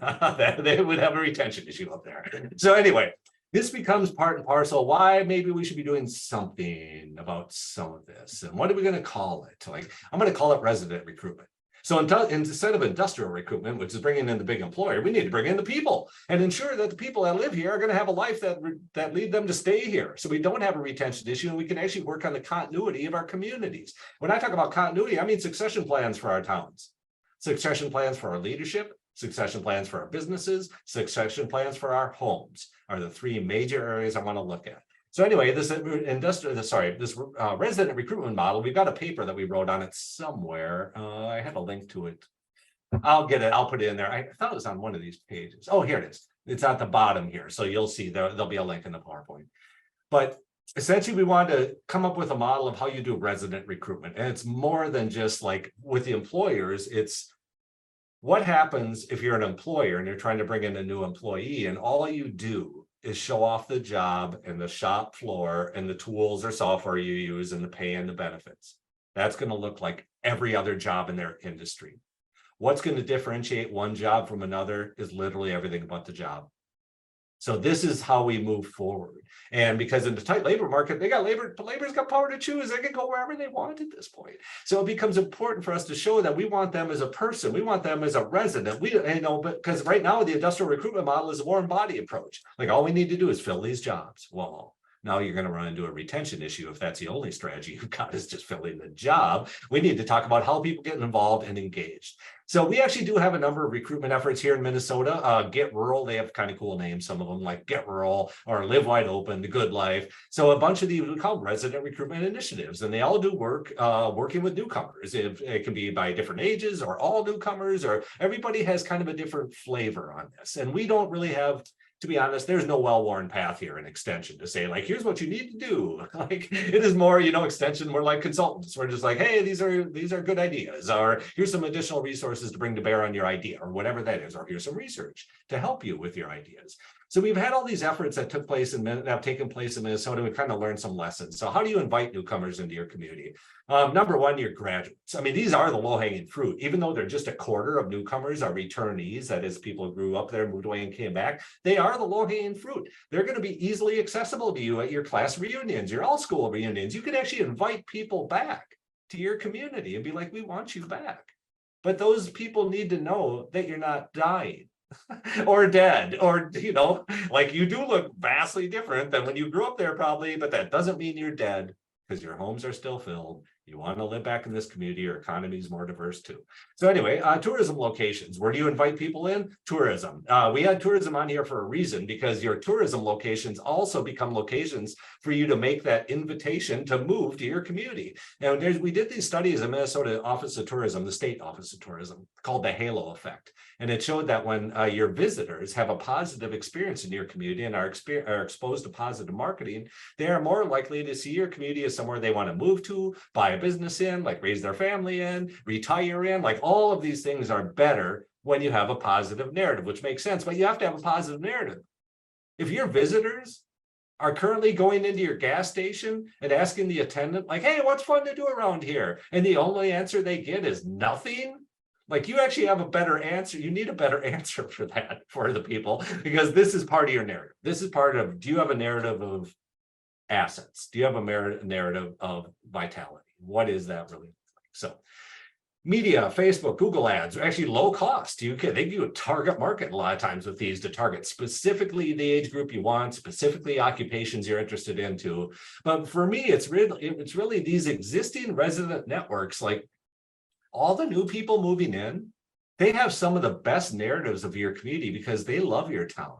they would have a retention issue up there. So anyway, this becomes part and parcel why maybe we should be doing something about some of this. And what are we going to call it? Like, I'm going to call it resident recruitment. So instead of industrial recruitment, which is bringing in the big employer, we need to bring in the people and ensure that the people that live here are going to have a life that lead them to stay here. So we don't have a retention issue, and we can actually work on the continuity of our communities. When I talk about continuity, I mean succession plans for our towns, succession plans for our leadership, succession plans for our businesses, succession plans for our homes are the three major areas I want to look at. So anyway, this resident recruitment model, we've got a paper that we wrote on it somewhere. I have a link to it. I'll get it. I'll put it in there. I thought it was on one of these pages. Oh, here it is. It's at the bottom here. So you'll see there'll be a link in the PowerPoint. But essentially, we wanted to come up with a model of how you do resident recruitment. And it's more than just like with the employers. It's what happens if you're an employer and you're trying to bring in a new employee and all you do is show off the job and the shop floor and the tools or software you use and the pay and the benefits. That's going to look like every other job in their industry. What's going to differentiate one job from another is literally everything but the job. So this is how we move forward. And because in the tight labor market, they got labor, but labor's got power to choose. They can go wherever they want at this point. So it becomes important for us to show that we want them as a person. We want them as a resident. But because right now the industrial recruitment model is a warm body approach. Like all we need to do is fill these jobs. Well, now you're going to run into a retention issue if that's the only strategy you've got is just filling the job. We need to talk about how people get involved and engaged. So we actually do have a number of recruitment efforts here in Minnesota. Get Rural, they have kind of cool names, some of them like Get Rural or Live Wide Open, The Good Life. So a bunch of these we call resident recruitment initiatives, and they all do work working with newcomers. It can be by different ages or all newcomers, or everybody has kind of a different flavor on this. And we don't really have, to be honest, there's no well-worn path here in extension to say like, here's what you need to do. Like it is more, extension, more like consultants. We're just like, hey, these are good ideas, or here's some additional resources to bring to bear on your idea, or whatever that is, or here's some research to help you with your ideas. So we've had all these efforts that have taken place in Minnesota. We've kind of learned some lessons. So how do you invite newcomers into your community? Number one, your graduates. I mean, these are the low-hanging fruit, even though they're just a quarter of newcomers are returnees. That is, people who grew up there, moved away and came back. They are the low-hanging fruit. They're going to be easily accessible to you at your class reunions, your all-school reunions. You can actually invite people back to your community and be like, we want you back. But those people need to know that you're not dying or dead, or, like you do look vastly different than when you grew up there probably, but that doesn't mean you're dead because your homes are still filled. You want to live back in this community. Your economy is more diverse too. So anyway, tourism locations. Where do you invite people in? Tourism. We had tourism on here for a reason, because your tourism locations also become locations for you to make that invitation to move to your community. Now, we did these studies in Minnesota Office of Tourism, the state Office of Tourism, called the halo effect. And it showed that when your visitors have a positive experience in your community and are exposed to positive marketing, they are more likely to see your community as somewhere they want to move to, buy a business in, like raise their family in, retire in. Like all of these things are better when you have a positive narrative, which makes sense, but you have to have a positive narrative. If your visitors are currently going into your gas station and asking the attendant, like, hey, what's fun to do around here? And the only answer they get is nothing. Like you actually have a better answer. You need a better answer for that for the people, because this is part of your narrative. This is part of, do you have a narrative of assets? Do you have a narrative of vitality? What is that really like? So media, Facebook, Google ads are actually low cost. They give you a target market a lot of times with these to target specifically the age group you want, specifically occupations you're interested into. But for me, it's really these existing resident networks, like all the new people moving in, they have some of the best narratives of your community because they love your town.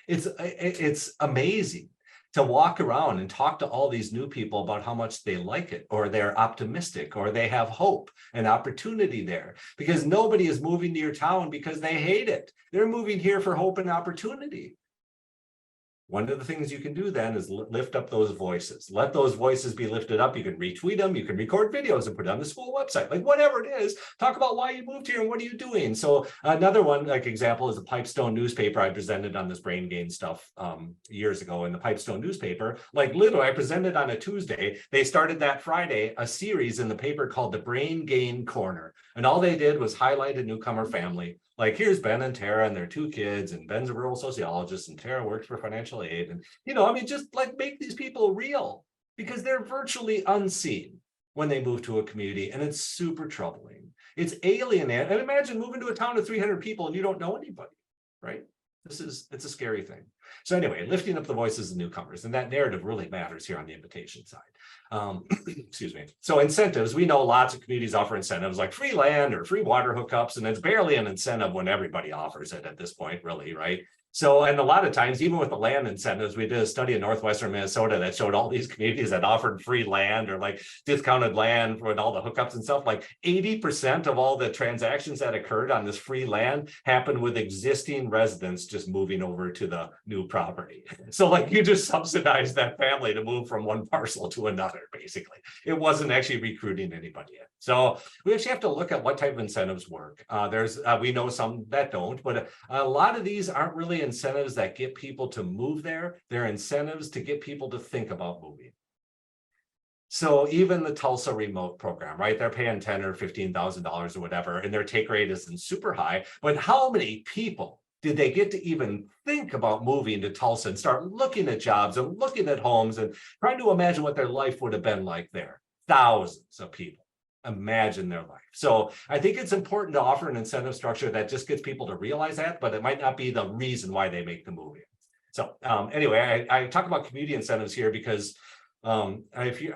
It's amazing to walk around and talk to all these new people about how much they like it, or they're optimistic, or they have hope and opportunity there, because nobody is moving to your town because they hate it. They're moving here for hope and opportunity. One of the things you can do then is lift up those voices. Let those voices be lifted up. You can retweet them. You can record videos and put it on the school website, like whatever it is. Talk about why you moved here and what are you doing. So another one, like example, is the Pipestone newspaper. I presented on this brain gain stuff years ago in the Pipestone newspaper. Like literally, I presented on a Tuesday. They started that Friday a series in the paper called the Brain Gain Corner, and all they did was highlight a newcomer family. Like here's Ben and Tara and their two kids, and Ben's a rural sociologist and Tara works for financial aid. And, just like make these people real, because they're virtually unseen when they move to a community, and it's super troubling. It's alienating. And imagine moving to a town of 300 people and you don't know anybody, right? It's a scary thing. So anyway, lifting up the voices of newcomers, and that narrative really matters here on the invitation side. Excuse me. So incentives, we know lots of communities offer incentives like free land or free water hookups, and it's barely an incentive when everybody offers it at this point, really, right? So, and a lot of times, even with the land incentives, we did a study in northwestern Minnesota that showed all these communities that offered free land or like discounted land with all the hookups and stuff. Like 80% of all the transactions that occurred on this free land happened with existing residents just moving over to the new property. So like you just subsidized that family to move from one parcel to another, basically. It wasn't actually recruiting anybody in. So we actually have to look at what type of incentives work. We know some that don't, but a lot of these aren't really incentives that get people to move there. They're incentives to get people to think about moving. So even the Tulsa remote program, right? They're paying $10,000 or $15,000 or whatever, and their take rate isn't super high. But how many people did they get to even think about moving to Tulsa and start looking at jobs and looking at homes and trying to imagine what their life would have been like there? Thousands of people imagine their life. So I think it's important to offer an incentive structure that just gets people to realize that, but it might not be the reason why they make the move. So anyway, I talk about community incentives here because if you,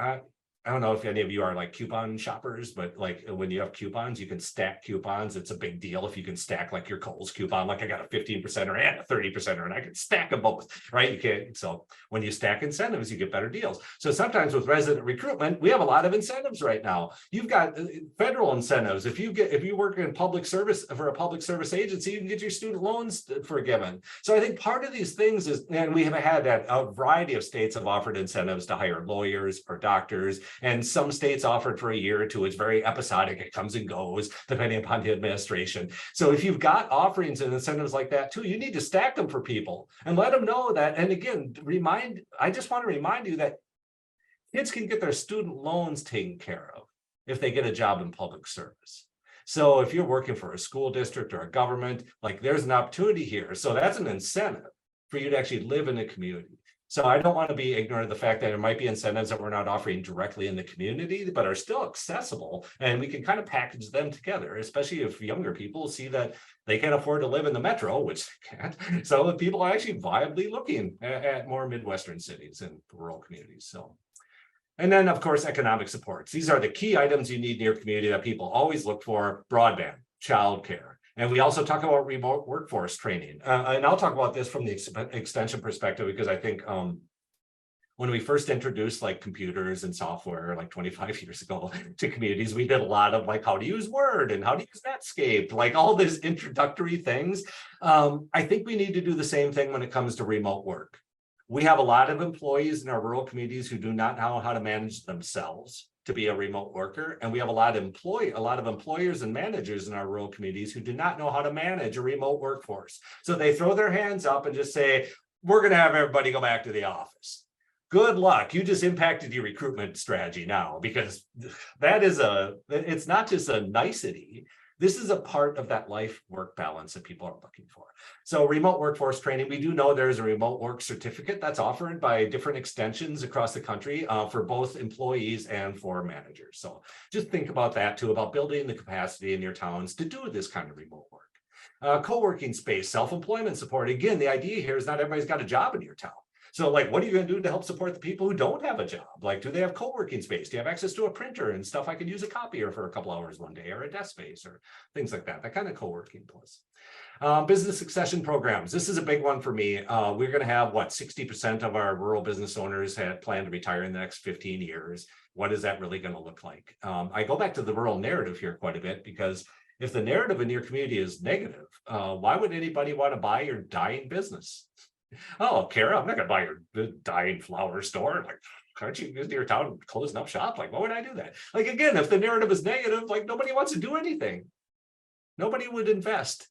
I don't know if any of you are like coupon shoppers, but like when you have coupons, you can stack coupons. It's a big deal if you can stack like your Kohl's coupon, like I got a 15% and a 30%, and I can stack them both, right? You can't. So when you stack incentives, you get better deals. So sometimes with resident recruitment, we have a lot of incentives right now. You've got federal incentives. If you work in public service for a public service agency, you can get your student loans forgiven. So I think part of these things is, and we have had that a variety of states have offered incentives to hire lawyers or doctors. And some states offered for a year or two. It's very episodic. It comes and goes depending upon the administration. So if you've got offerings and incentives like that too, you need to stack them for people and let them know that. And again, I just want to remind you that kids can get their student loans taken care of if they get a job in public service. So if you're working for a school district or a government, like there's an opportunity here. So that's an incentive for you to actually live in a community. So I don't want to be ignorant of the fact that there might be incentives that we're not offering directly in the community, but are still accessible, and we can kind of package them together, especially if younger people see that they can't afford to live in the metro, which they can't. So people are actually viably looking at more Midwestern cities and rural communities. So, and then of course, economic supports. These are the key items you need in your community that people always look for: broadband, childcare. And we also talk about remote workforce training. And I'll talk about this from the extension perspective, because I think when we first introduced like computers and software like 25 years ago to communities, we did a lot of like how to use Word and how to use Netscape, like all these introductory things. I think we need to do the same thing when it comes to remote work. We have a lot of employees in our rural communities who do not know how to manage themselves to be a remote worker. And we have a lot of employers and managers in our rural communities who do not know how to manage a remote workforce. So they throw their hands up and just say, we're going to have everybody go back to the office. Good luck. You just impacted your recruitment strategy now, because it's not just a nicety. This is a part of that life-work balance that people are looking for. So remote workforce training, we do know there's a remote work certificate that's offered by different extensions across the country for both employees and for managers. So just think about that too, about building the capacity in your towns to do this kind of remote work. Co-working space, self-employment support. Again, the idea here is not everybody's got a job in your town. So like, what are you going to do to help support the people who don't have a job? Like, do they have co-working space? Do you have access to a printer and stuff? I could use a copier for a couple hours one day, or a desk space, or things like that. That kind of co-working plus. Business succession programs. This is a big one for me. We're going to have 60% of our rural business owners had planned to retire in the next 15 years. What is that really going to look like? I go back to the rural narrative here quite a bit, because if the narrative in your community is negative, why would anybody want to buy your dying business? Oh, Kara, I'm not going to buy your dying flower store. Like, aren't you in your town closing up shop? Like, why would I do that? Like, again, if the narrative is negative, like nobody wants to do anything. Nobody would invest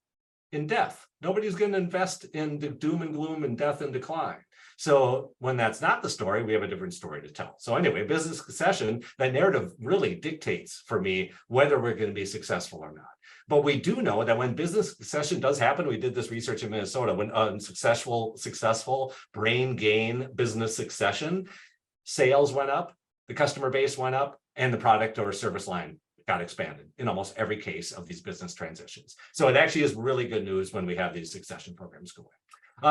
in death. Nobody's going to invest in the doom and gloom and death and decline. So when that's not the story, we have a different story to tell. So anyway, business succession, that narrative really dictates for me whether we're going to be successful or not. But we do know that when business succession does happen, we did this research in Minnesota, when successful brain gain business succession, sales went up, the customer base went up, and the product or service line got expanded in almost every case of these business transitions. So it actually is really good news when we have these succession programs going.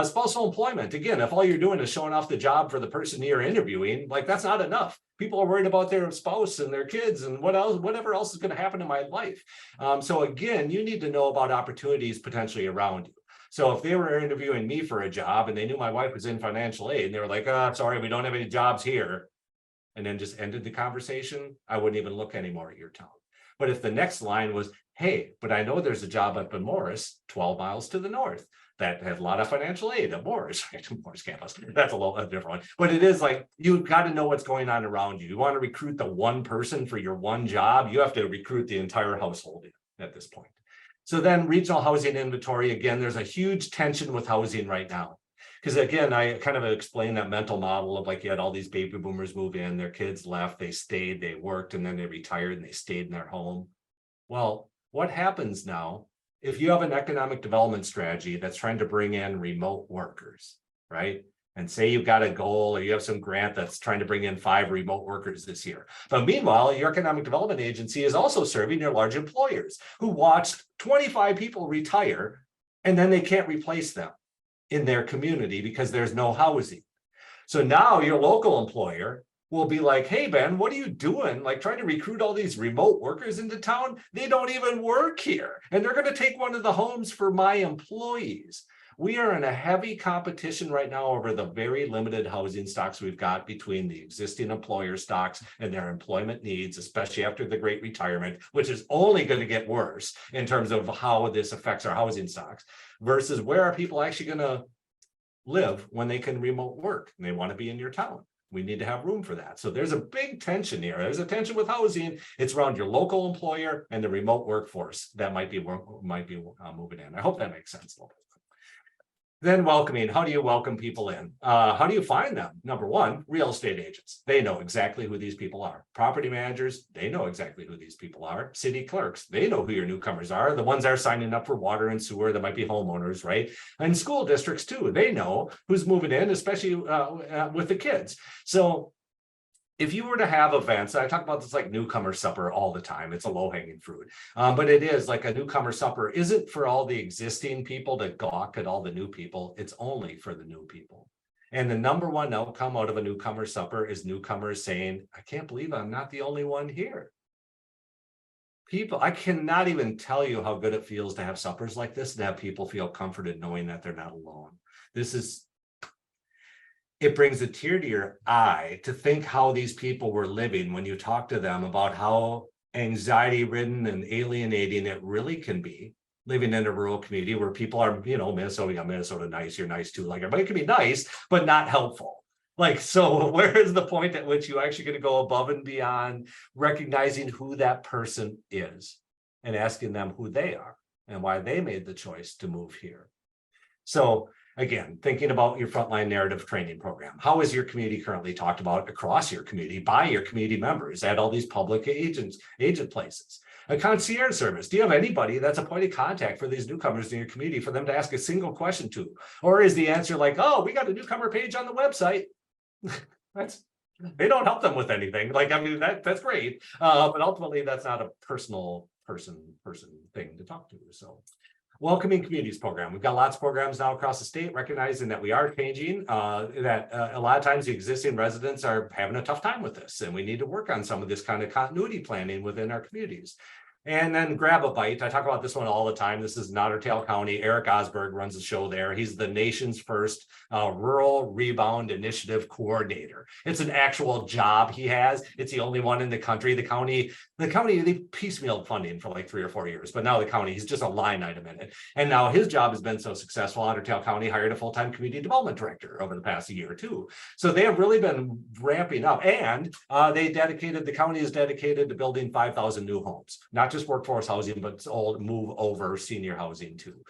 Spousal employment, again, if all you're doing is showing off the job for the person you're interviewing, like that's not enough. People are worried about their spouse and their kids and whatever else is going to happen in my life. So again, you need to know about opportunities potentially around you. So if they were interviewing me for a job and they knew my wife was in financial aid and they were like, sorry, we don't have any jobs here, and then just ended the conversation, I wouldn't even look anymore at your town. But if the next line was, hey, but I know there's a job up in Morris, 12 miles to the north, that has a lot of financial aid at Morris campus. That's a different one. But it is like, you've got to know what's going on around you. You want to recruit the one person for your one job, you have to recruit the entire household at this point. So then regional housing inventory, again, there's a huge tension with housing right now. Because again, I kind of explained that mental model of like, you had all these baby boomers move in, their kids left, they stayed, they worked, and then they retired and they stayed in their home. Well, what happens now if you have an economic development strategy that's trying to bring in remote workers, right? And say you've got a goal or you have some grant that's trying to bring in 5 remote workers this year. But meanwhile, your economic development agency is also serving your large employers who watched 25 people retire and then they can't replace them in their community because there's no housing. So now your local employer will be like, hey, Ben, what are you doing? Like trying to recruit all these remote workers into town? They don't even work here. And they're going to take one of the homes for my employees. We are in a heavy competition right now over the very limited housing stocks we've got between the existing employer stocks and their employment needs, especially after the Great Retirement, which is only going to get worse in terms of how this affects our housing stocks, versus where are people actually going to live when they can remote work and they want to be in your town. We need to have room for that. So there's a big tension here. There's a tension with housing. It's around your local employer and the remote workforce that might be moving in. I hope that makes sense a little bit. Then welcoming, how do you welcome people in? How do you find them? Number one, real estate agents. They know exactly who these people are. Property managers, they know exactly who these people are. City clerks, they know who your newcomers are. The ones that are signing up for water and sewer, that might be homeowners, right? And school districts too, they know who's moving in, especially with the kids. So if you were to have events, I talk about this like newcomer supper all the time. It's a low-hanging fruit, but it is like a newcomer supper isn't for all the existing people to gawk at all the new people. It's only for the new people. And the number one outcome out of a newcomer supper is newcomers saying, I can't believe I'm not the only one here. People, I cannot even tell you how good it feels to have suppers like this, to have people feel comforted knowing that they're not alone. It brings a tear to your eye to think how these people were living when you talk to them about how anxiety-ridden and alienating it really can be living in a rural community where people are, Minnesota, yeah, Minnesota nice, you're nice too. Like everybody can be nice, but not helpful. Like, so where is the point at which you're actually going to go above and beyond recognizing who that person is and asking them who they are and why they made the choice to move here? So again, thinking about your frontline narrative training program. How is your community currently talked about across your community by your community members at all these public agent places? A concierge service. Do you have anybody that's a point of contact for these newcomers in your community for them to ask a single question to? Or is the answer like, oh, we got a newcomer page on the website? They don't help them with anything. Like, I mean, that's great. But ultimately that's not a personal person thing to talk to. So welcoming communities program. We've got lots of programs now across the state, recognizing that we are changing, that a lot of times the existing residents are having a tough time with this, and we need to work on some of this kind of continuity planning within our communities. And then grab a bite. I talk about this one all the time. This is in Otter Tail County. Eric Osberg runs the show there. He's the nation's first rural rebound initiative coordinator. It's an actual job he has. It's the only one in the country. The county, they piecemealed funding for like 3 or 4 years, but now the county, he's just a line item in it. And now his job has been so successful, Otter Tail County hired a full-time community development director over the past year or two. So they have really been ramping up, and the county is dedicated to building 5,000 new homes, not just workforce housing, but it's all move over senior housing too.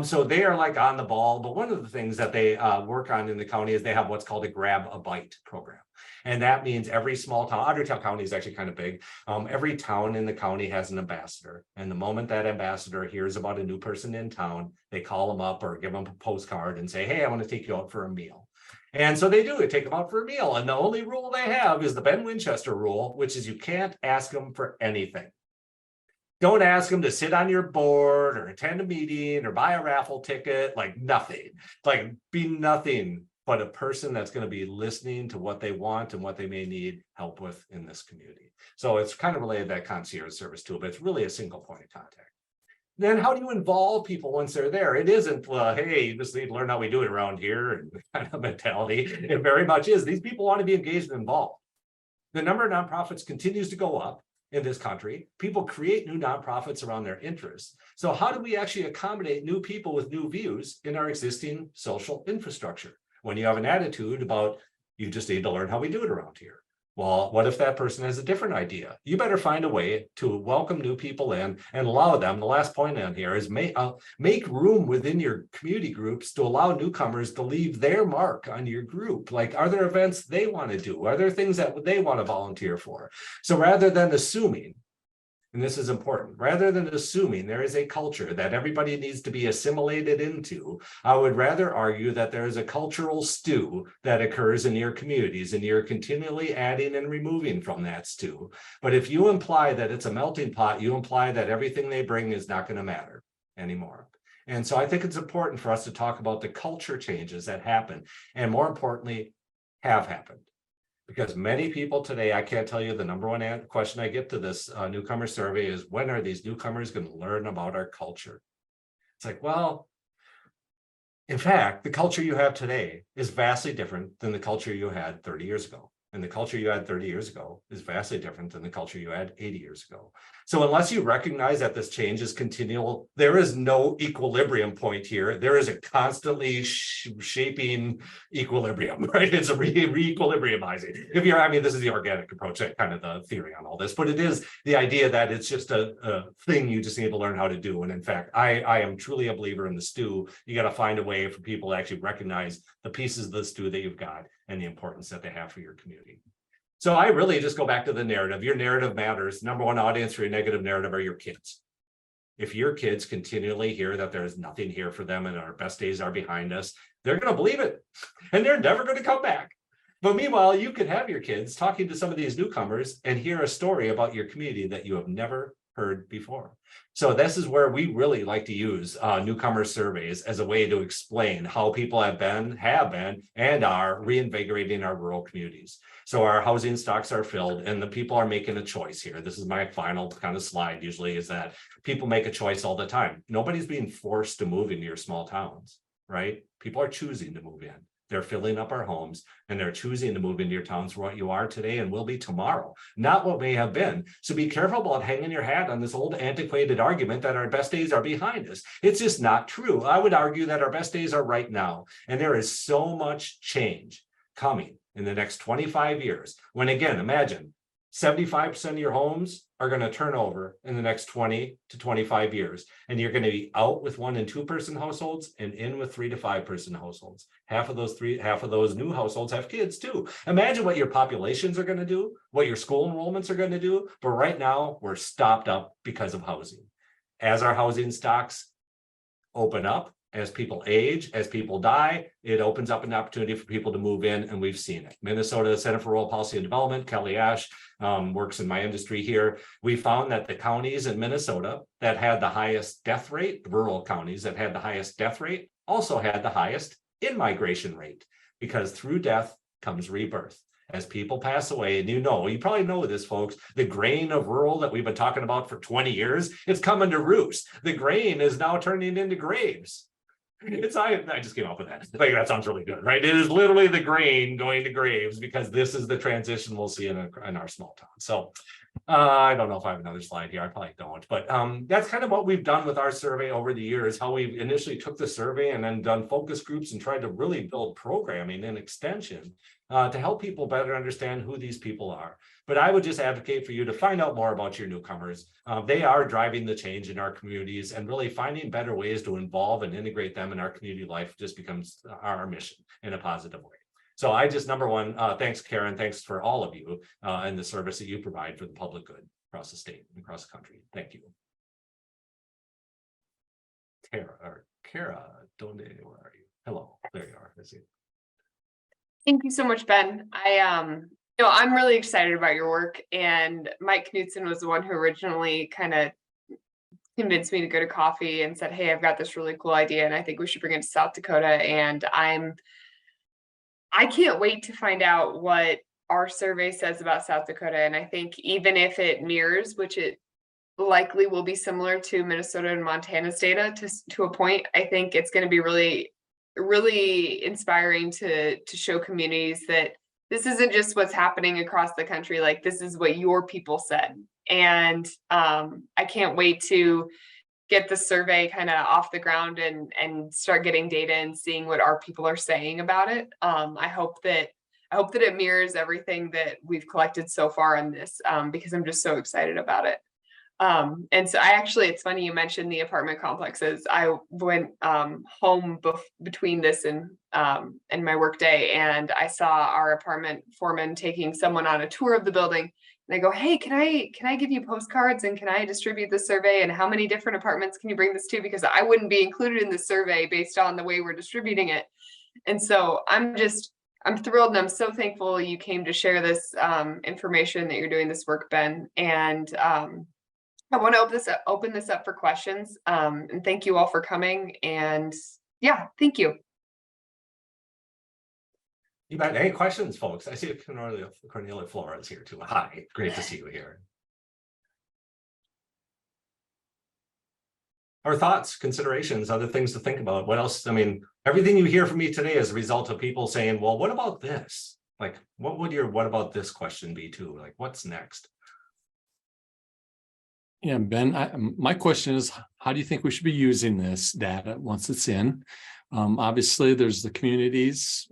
So they are like on the ball. But one of the things that they work on in the county is they have what's called a grab a bite program. And that means every small town, Otter Tail County is actually kind of big. Every town in the county has an ambassador. And the moment that ambassador hears about a new person in town, they call them up or give them a postcard and say, hey, I want to take you out for a meal. And so they do it, take them out for a meal. And the only rule they have is the Ben Winchester rule, which is you can't ask them for anything. Don't ask them to sit on your board or attend a meeting or buy a raffle ticket, like nothing. Like be nothing but a person that's going to be listening to what they want and what they may need help with in this community. So it's kind of related to that concierge service too, but it's really a single point of contact. Then how do you involve people once they're there? It isn't, hey, you just need to learn how we do it around here and kind of mentality. It very much is. These people want to be engaged and involved. The number of nonprofits continues to go up in this country. People create new nonprofits around their interests. So how do we actually accommodate new people with new views in our existing social infrastructure? When you have an attitude about, you just need to learn how we do it around here. Well, what if that person has a different idea? You better find a way to welcome new people in and allow them. The last point on here is make room within your community groups to allow newcomers to leave their mark on your group. Like, are there events they want to do? Are there things that they want to volunteer for? So rather than assuming and this is important, rather than assuming there is a culture that everybody needs to be assimilated into, I would rather argue that there is a cultural stew that occurs in your communities, and you're continually adding and removing from that stew. But if you imply that it's a melting pot, you imply that everything they bring is not going to matter anymore. And so I think it's important for us to talk about the culture changes that happen, and more importantly, have happened. Because many people today, I can't tell you the number one question I get to this newcomer survey is, when are these newcomers going to learn about our culture? It's like, well, in fact, the culture you have today is vastly different than the culture you had 30 years ago. And the culture you had 30 years ago is vastly different than the culture you had 80 years ago. So unless you recognize that this change is continual, there is no equilibrium point here. There is a constantly shaping equilibrium, right? It's a re-equilibriumizing. This is the organic approach, kind of the theory on all this, but it is the idea that it's just a thing you just need to learn how to do. And in fact, I am truly a believer in the stew. You got to find a way for people to actually recognize the pieces of the stew that you've got and the importance that they have for your community. So I really just go back to the narrative. Your narrative matters. Number one audience for your negative narrative are your kids. If your kids continually hear that there's nothing here for them and our best days are behind us, they're going to believe it and they're never going to come back. But meanwhile, you could have your kids talking to some of these newcomers and hear a story about your community that you have never heard before. So this is where we really like to use newcomer surveys as a way to explain how people have been, and are reinvigorating our rural communities. So our housing stocks are filled and the people are making a choice here. This is my final kind of slide usually, is that people make a choice all the time. Nobody's being forced to move into your small towns, right? People are choosing to move in. They're filling up our homes and they're choosing to move into your towns for what you are today and will be tomorrow, not what may have been. So be careful about hanging your hat on this old antiquated argument that our best days are behind us. It's just not true. I would argue that our best days are right now. And there is so much change coming in the next 25 years. When again, imagine 75% of your homes are going to turn over in the next 20 to 25 years. And you're going to be out with 1 and 2 person households and in with 3 to 5 person households. Half of those new households have kids too. Imagine what your populations are going to do, what your school enrollments are going to do. But right now we're stopped up because of housing. As our housing stocks open up, as people age, as people die, it opens up an opportunity for people to move in, and we've seen it. Minnesota Center for Rural Policy and Development, Kelly Ash, works in my industry here. We found that the counties in Minnesota that had the highest death rate, rural counties that had the highest death rate, also had the highest in-migration rate, because through death comes rebirth. As people pass away, and you probably know this, folks, the grain of rural that we've been talking about for 20 years, it's coming to roost. The grain is now turning into graves. I just came up with that. Like, that sounds really good, right? It is literally the grain going to graves, because this is the transition we'll see in our small town. So I don't know if I have another slide here. I probably don't, but that's kind of what we've done with our survey over the years, how we initially took the survey and then done focus groups and tried to really build programming and extension to help people better understand who these people are. But I would just advocate for you to find out more about your newcomers. They are driving the change in our communities, and really finding better ways to involve and integrate them in our community life just becomes our mission in a positive way. So number one, thanks, Karen. Thanks for all of you and the service that you provide for the public good across the state and across the country. Thank you. Kara, where are you? Hello, there you are. I see. Thank you so much, Ben. I'm really excited about your work, and Mike Knutson was the one who originally kind of convinced me to go to coffee and said, hey, I've got this really cool idea and I think we should bring it to South Dakota. And I can't wait to find out what our survey says about South Dakota. And I think even if it mirrors, which it likely will be similar to Minnesota and Montana's data to a point, I think it's going to be really, really inspiring to show communities that this isn't just what's happening across the country. Like, this is what your people said. And I can't wait to get the survey kind of off the ground and start getting data and seeing what our people are saying about it. I hope that it mirrors everything that we've collected so far in this, because I'm just so excited about it. And so it's funny you mentioned the apartment complexes. I went home between this and my work day, and I saw our apartment foreman taking someone on a tour of the building. And I go, hey, can I give you postcards and can I distribute this survey? And how many different apartments can you bring this to? Because I wouldn't be included in the survey based on the way we're distributing it. And so I'm thrilled and I'm so thankful you came to share this information, that you're doing this work, Ben. And I want to open this up for questions. And thank you all for coming. And yeah, thank you. You bet. Any questions, folks? I see Cornelia Flores here too. Hi, great to see you here. Our thoughts, considerations, other things to think about. What else? I mean, everything you hear from me today is a result of people saying, well, what about this? Like, what would your what about this question be too? Like, what's next? Yeah, Ben, my question is, how do you think we should be using this data once it's in? Obviously, there's the communities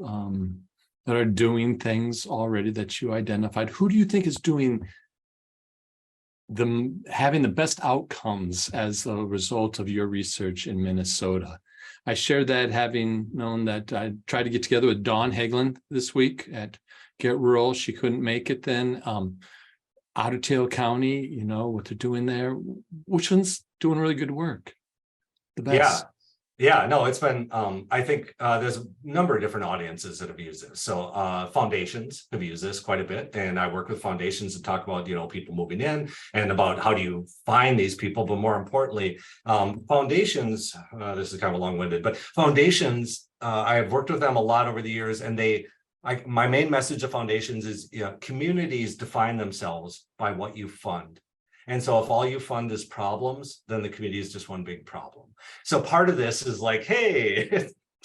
that are doing things already that you identified. Who do you think is doing having the best outcomes as a result of your research in Minnesota? I shared that, having known that I tried to get together with Dawn Hagelin this week at Get Rural. She couldn't make it then. Otter County, you know, what they're doing there. Which one's doing really good work? The best. Yeah, no, it's been, I think there's a number of different audiences that have used this. So foundations have used this quite a bit. And I work with foundations to talk about, you know, people moving in and about how do you find these people. But more importantly, foundations, this is kind of long-winded, but foundations, I have worked with them a lot over the years, and my main message of foundations is, you know, communities define themselves by what you fund. And so if all you fund is problems, then the community is just one big problem. So part of this is like, hey,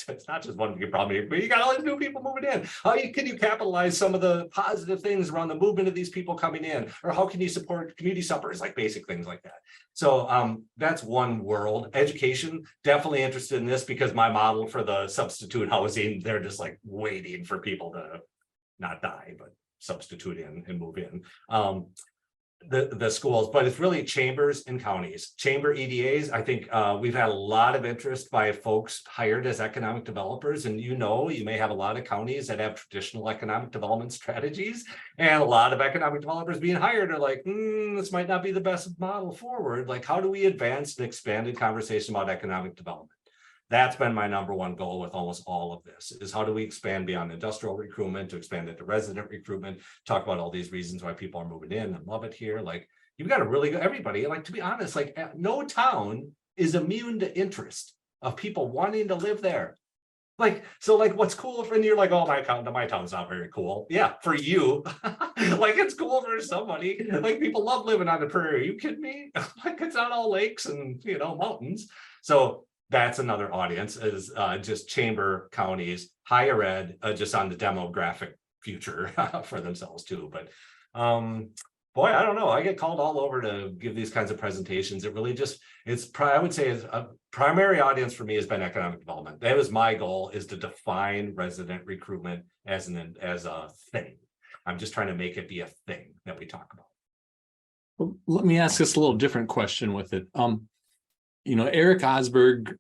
it's not just one big problem, but you got all these new people moving in. How can you capitalize some of the positive things around the movement of these people coming in? Or how can you support community suppers, like basic things like that? So that's one world. Education, definitely interested in this, because my model for the substitute housing, they're just like waiting for people to not die, but substitute in and move in. The schools, but it's really chambers and counties. Chamber EDAs, I think we've had a lot of interest by folks hired as economic developers, and you may have a lot of counties that have traditional economic development strategies, and a lot of economic developers being hired are like, this might not be the best model forward. Like, how do we advance an expanded conversation about economic development? That's been my number one goal with almost all of this, is how do we expand beyond industrial recruitment to expand it to resident recruitment, talk about all these reasons why people are moving in and love it here. Like, you've got to really go, everybody, like, to be honest, like no town is immune to interest of people wanting to live there. Like, so like, what's cool for, and you're like, oh, my town's not very cool. Yeah, for you, like, it's cool for somebody. Like, people love living on the prairie. Are you kidding me? Like, it's not all lakes and, you know, mountains. So that's another audience, is just chamber, counties, higher ed, just on the demographic future for themselves too. But boy, I don't know. I get called all over to give these kinds of presentations. It really just, I would say a primary audience for me has been economic development. That was my goal, is to define resident recruitment as a thing. I'm just trying to make it be a thing that we talk about. Well, let me ask this a little different question with it. You know, Eric Osberg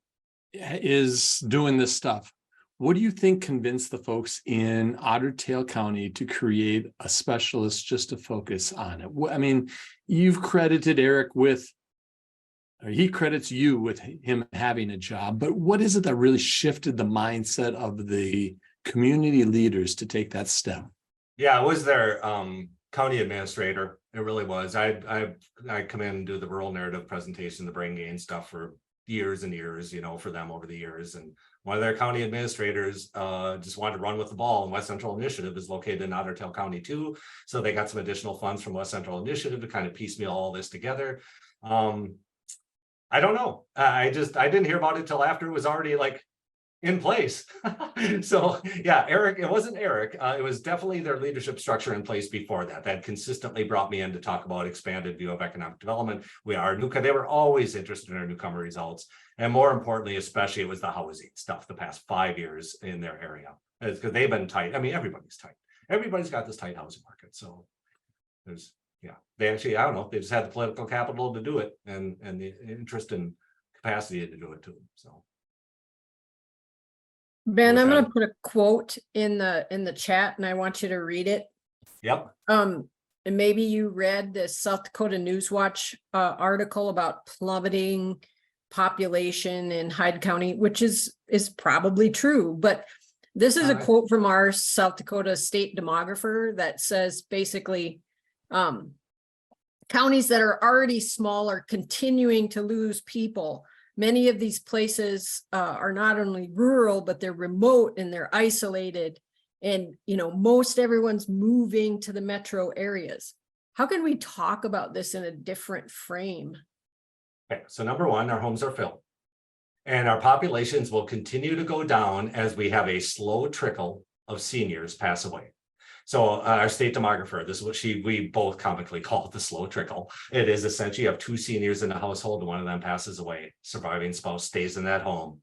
is doing this stuff. What do you think convinced the folks in Otter County to create a specialist just to focus on it? I mean, you've credited Eric with, or he credits you with him having a job, but what is it that really shifted the mindset of the community leaders to take that step? Yeah, it was their county administrator. It really was. I come in and do the rural narrative presentation, the brain gain stuff for years and years, you know, for them over the years. And one of their county administrators just wanted to run with the ball, and West Central Initiative is located in Otter County too. So they got some additional funds from West Central Initiative to kind of piecemeal all this together. I don't know. I didn't hear about it till after it was already like in place. So yeah, Eric, it wasn't Eric. It was definitely their leadership structure in place before that. That consistently brought me in to talk about expanded view of economic development. They were always interested in our newcomer results. And more importantly, especially, it was the housing stuff the past 5 years in their area. It's because they've been tight. I mean, everybody's tight. Everybody's got this tight housing market. So there's, Yeah, they actually, I don't know, they just had the political capital to do it and the interest and capacity to do it too, so. Ben, I'm Okay. gonna put a quote in the chat and I want you to read it. Yep, And maybe you read the South Dakota Newswatch article about plummeting population in Hyde County, which is probably true, but this is a Alright. quote from our South Dakota state demographer that says basically, counties that are already small are continuing to lose people. Many of these places are not only rural, but they're remote and they're isolated. And, you know, most everyone's moving to the metro areas. How can we talk about this in a different frame? okay, so number one, our homes are filled. And our populations will continue to go down as we have a slow trickle of seniors pass away. So our state demographer, this is what we both comically call it the slow trickle. It is essentially you have 2 seniors in a household and one of them passes away. Surviving spouse stays in that home.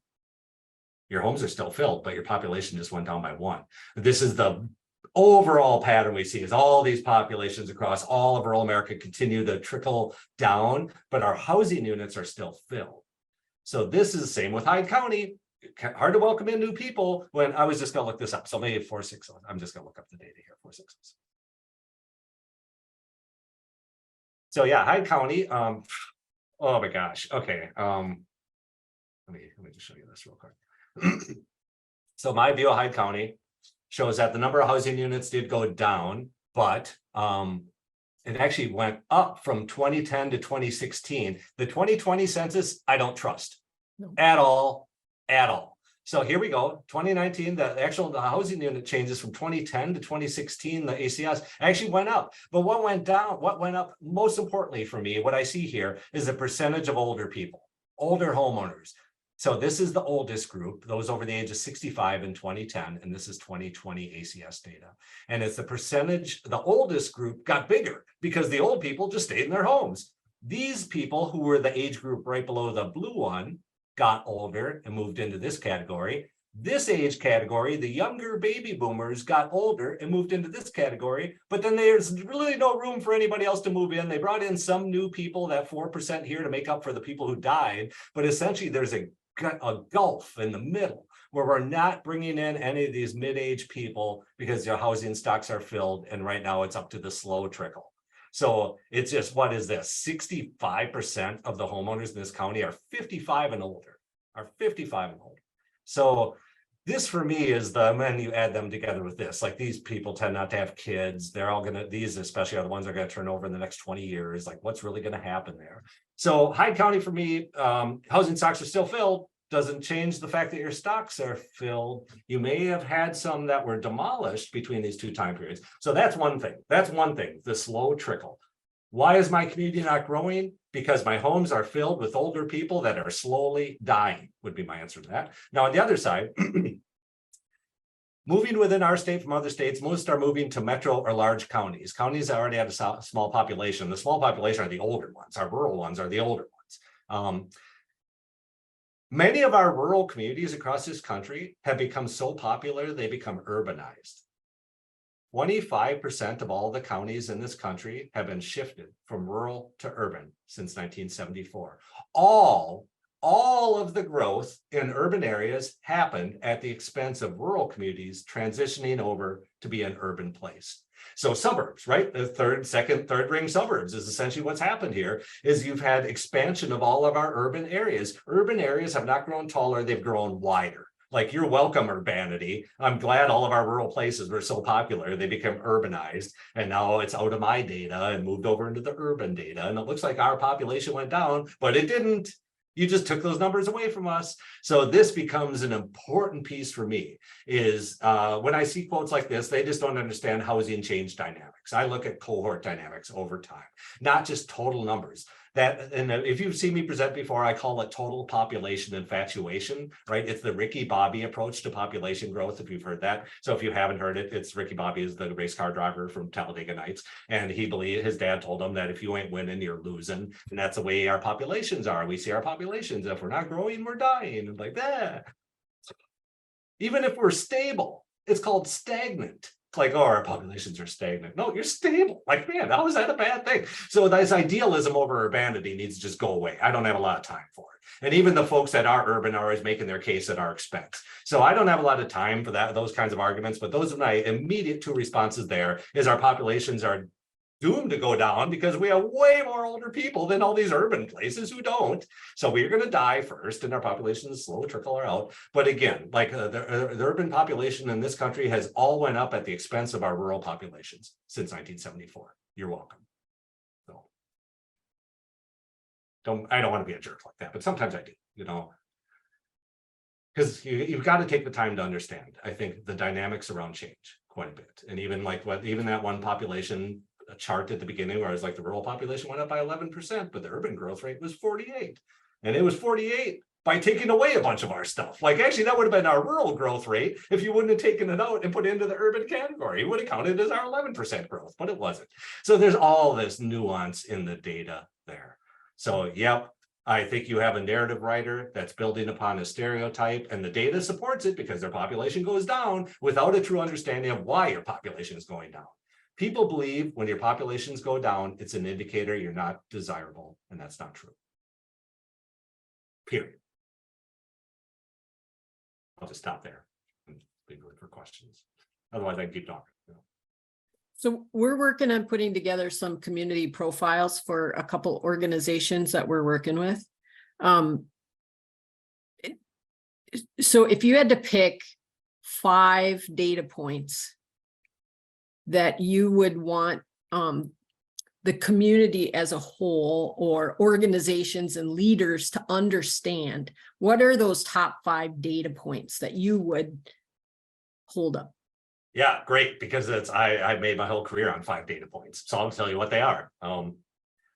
Your homes are still filled, but your population just went down by 1. This is the overall pattern we see is all these populations across all of rural America continue to trickle down, but our housing units are still filled. So this is the same with Hyde County. Hard to welcome in new people when I was just going to look this up. So maybe 4.6. I'm just going to look up the data here. 4.6. So yeah, Hyde County. Oh my gosh. Okay. Let me just show you this real quick. So my view of Hyde County shows that the number of housing units did go down, but it actually went up from 2010 to 2016. The 2020 census, I don't trust at all. So here we go. 2019, the housing unit changes from 2010 to 2016. The ACS actually went up, but what went down? What went up most importantly for me, what I see here is the percentage of older people, older homeowners. So this is the oldest group, those over the age of 65 in 2010, and this is 2020 ACS data. And it's the percentage, the oldest group got bigger because the old people just stayed in their homes. These people who were the age group right below the blue one got older and moved into this category. This age category, the younger baby boomers got older and moved into this category, but then there's really no room for anybody else to move in. They brought in some new people, that 4% here to make up for the people who died, but essentially there's a gulf in the middle where we're not bringing in any of these mid-age people because their housing stocks are filled, and right now it's up to the slow trickle. So it's just, what is this? 65% of the homeowners in this county are 55 and older, So this for me is when you add them together with this, like these people tend not to have kids. They're all these especially are the ones that are going to turn over in the next 20 years. Like what's really going to happen there? So Hyde County for me, housing stocks are still filled. Doesn't change the fact that your stocks are filled. You may have had some that were demolished between these 2 time periods. So that's one thing. The slow trickle. Why is my community not growing? Because my homes are filled with older people that are slowly dying, would be my answer to that. Now, on the other side, moving within our state from other states, most are moving to metro or large counties. Counties that already have a small population. The small population are the older ones. Our rural ones are the older ones. Many of our rural communities across this country have become so popular, they become urbanized. 25% of all the counties in this country have been shifted from rural to urban since 1974. All of the growth in urban areas happened at the expense of rural communities transitioning over to be an urban place. So suburbs, right? The third ring suburbs is essentially what's happened here is you've had expansion of all of our urban areas. Urban areas have not grown taller, they've grown wider. Like you're welcome, urbanity. I'm glad all of our rural places were so popular, they became urbanized. And now it's out of my data and moved over into the urban data. And it looks like our population went down, but it didn't. You just took those numbers away from us. So this becomes an important piece for me is when I see quotes like this, they just don't understand housing change dynamics. I look at cohort dynamics over time, not just total numbers. And if you've seen me present before, I call it total population infatuation, right? It's the Ricky Bobby approach to population growth, if you've heard that. So if you haven't heard it, it's Ricky Bobby is the race car driver from Talladega Nights. And he believed, his dad told him that if you ain't winning, you're losing. And that's the way our populations are. We see our populations. If we're not growing, we're dying. And like that. Even if we're stable, it's called stagnant. Like, oh, our populations are stagnant. No, you're stable. Like, man, how is that a bad thing? So this idealism over urbanity needs to just go away. I don't have a lot of time for it. And even the folks that are urban are always making their case at our expense. So I don't have a lot of time for those kinds of arguments, but those are my immediate two responses there is our populations are doomed to go down because we have way more older people than all these urban places who don't. So we're going to die first and our populations slowly trickle out. But again, like the urban population in this country has all went up at the expense of our rural populations since 1974. You're welcome. So I don't want to be a jerk like that, but sometimes I do, you know, because you've got to take the time to understand, I think, the dynamics around change quite a bit. And even like even that one population chart at the beginning where I was like the rural population went up by 11%, but the urban growth rate was 48. And it was 48 by taking away a bunch of our stuff. Like actually that would have been our rural growth rate if you wouldn't have taken it out and put it into the urban category. It would have counted as our 11% growth, but it wasn't. So there's all this nuance in the data there. So yep, I think you have a narrative writer that's building upon a stereotype and the data supports it because their population goes down without a true understanding of why your population is going down. People believe when your populations go down, it's an indicator you're not desirable, and that's not true. Period. I'll just stop there and be good for questions. Otherwise, I can keep talking. You know. So we're working on putting together some community profiles for a couple organizations that we're working with. So if you had to pick 5 data points that you would want the community as a whole or organizations and leaders to understand, what are those top 5 data points that you would hold up? Yeah, great, because I made my whole career on 5 data points. So I'll tell you what they are.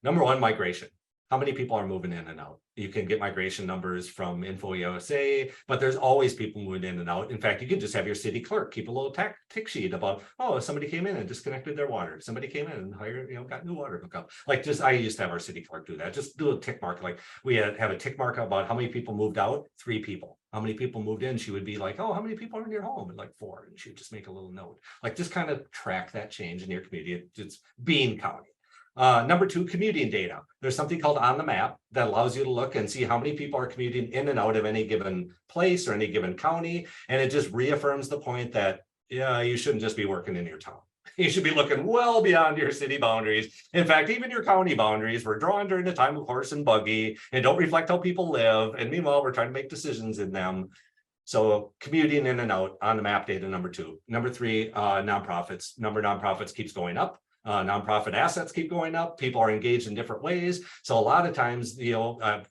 Number 1, migration. How many people are moving in and out? You can get migration numbers from Info USA, but there's always people moving in and out. In fact, you can just have your city clerk keep a little tick sheet about, oh, somebody came in and disconnected their water. Somebody came in and hired, got new water hookup. Like I used to have our city clerk do that. Just do a tick mark. Like we have a tick mark about how many people moved out, 3 people. How many people moved in? She would be like, oh, how many people are in your home? And like 4. And she would just make a little note. Like just kind of track that change in your community. It's Bean County. Number 2, commuting data. There's something called On the Map that allows you to look and see how many people are commuting in and out of any given place or any given county. And it just reaffirms the point that, yeah, you shouldn't just be working in your town. You should be looking well beyond your city boundaries. In fact, even your county boundaries were drawn during the time of horse and buggy and don't reflect how people live. And meanwhile, we're trying to make decisions in them. So commuting in and out, On the Map data, number 2. Number 3, nonprofits. Number of nonprofits keeps going up. Nonprofit assets keep going up. People are engaged in different ways. So a lot of times, I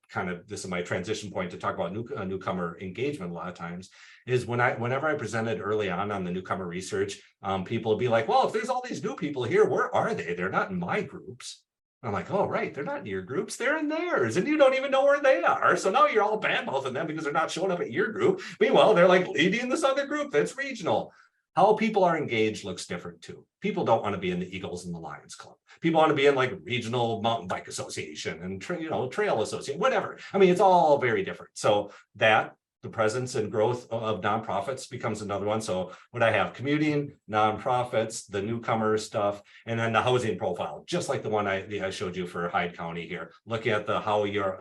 kind of, this is my transition point to talk about newcomer engagement. A lot of times is whenever I presented early on the newcomer research, people would be like, well, if there's all these new people here, where are they? They're not in my groups. I'm like, oh, right. They're not in your groups. They're in theirs. And you don't even know where they are. So now you're all bad-mouthing them because they're not showing up at your group. Meanwhile, they're like leading this other group that's regional. How people are engaged looks different too. People don't want to be in the Eagles and the Lions Club. People want to be in like regional mountain bike association and trail association, whatever. I mean, it's all very different. So that the presence and growth of nonprofits becomes another one. So what I have, commuting, nonprofits, the newcomer stuff, and then the housing profile, just like the one I showed you for Hyde County here, looking at how your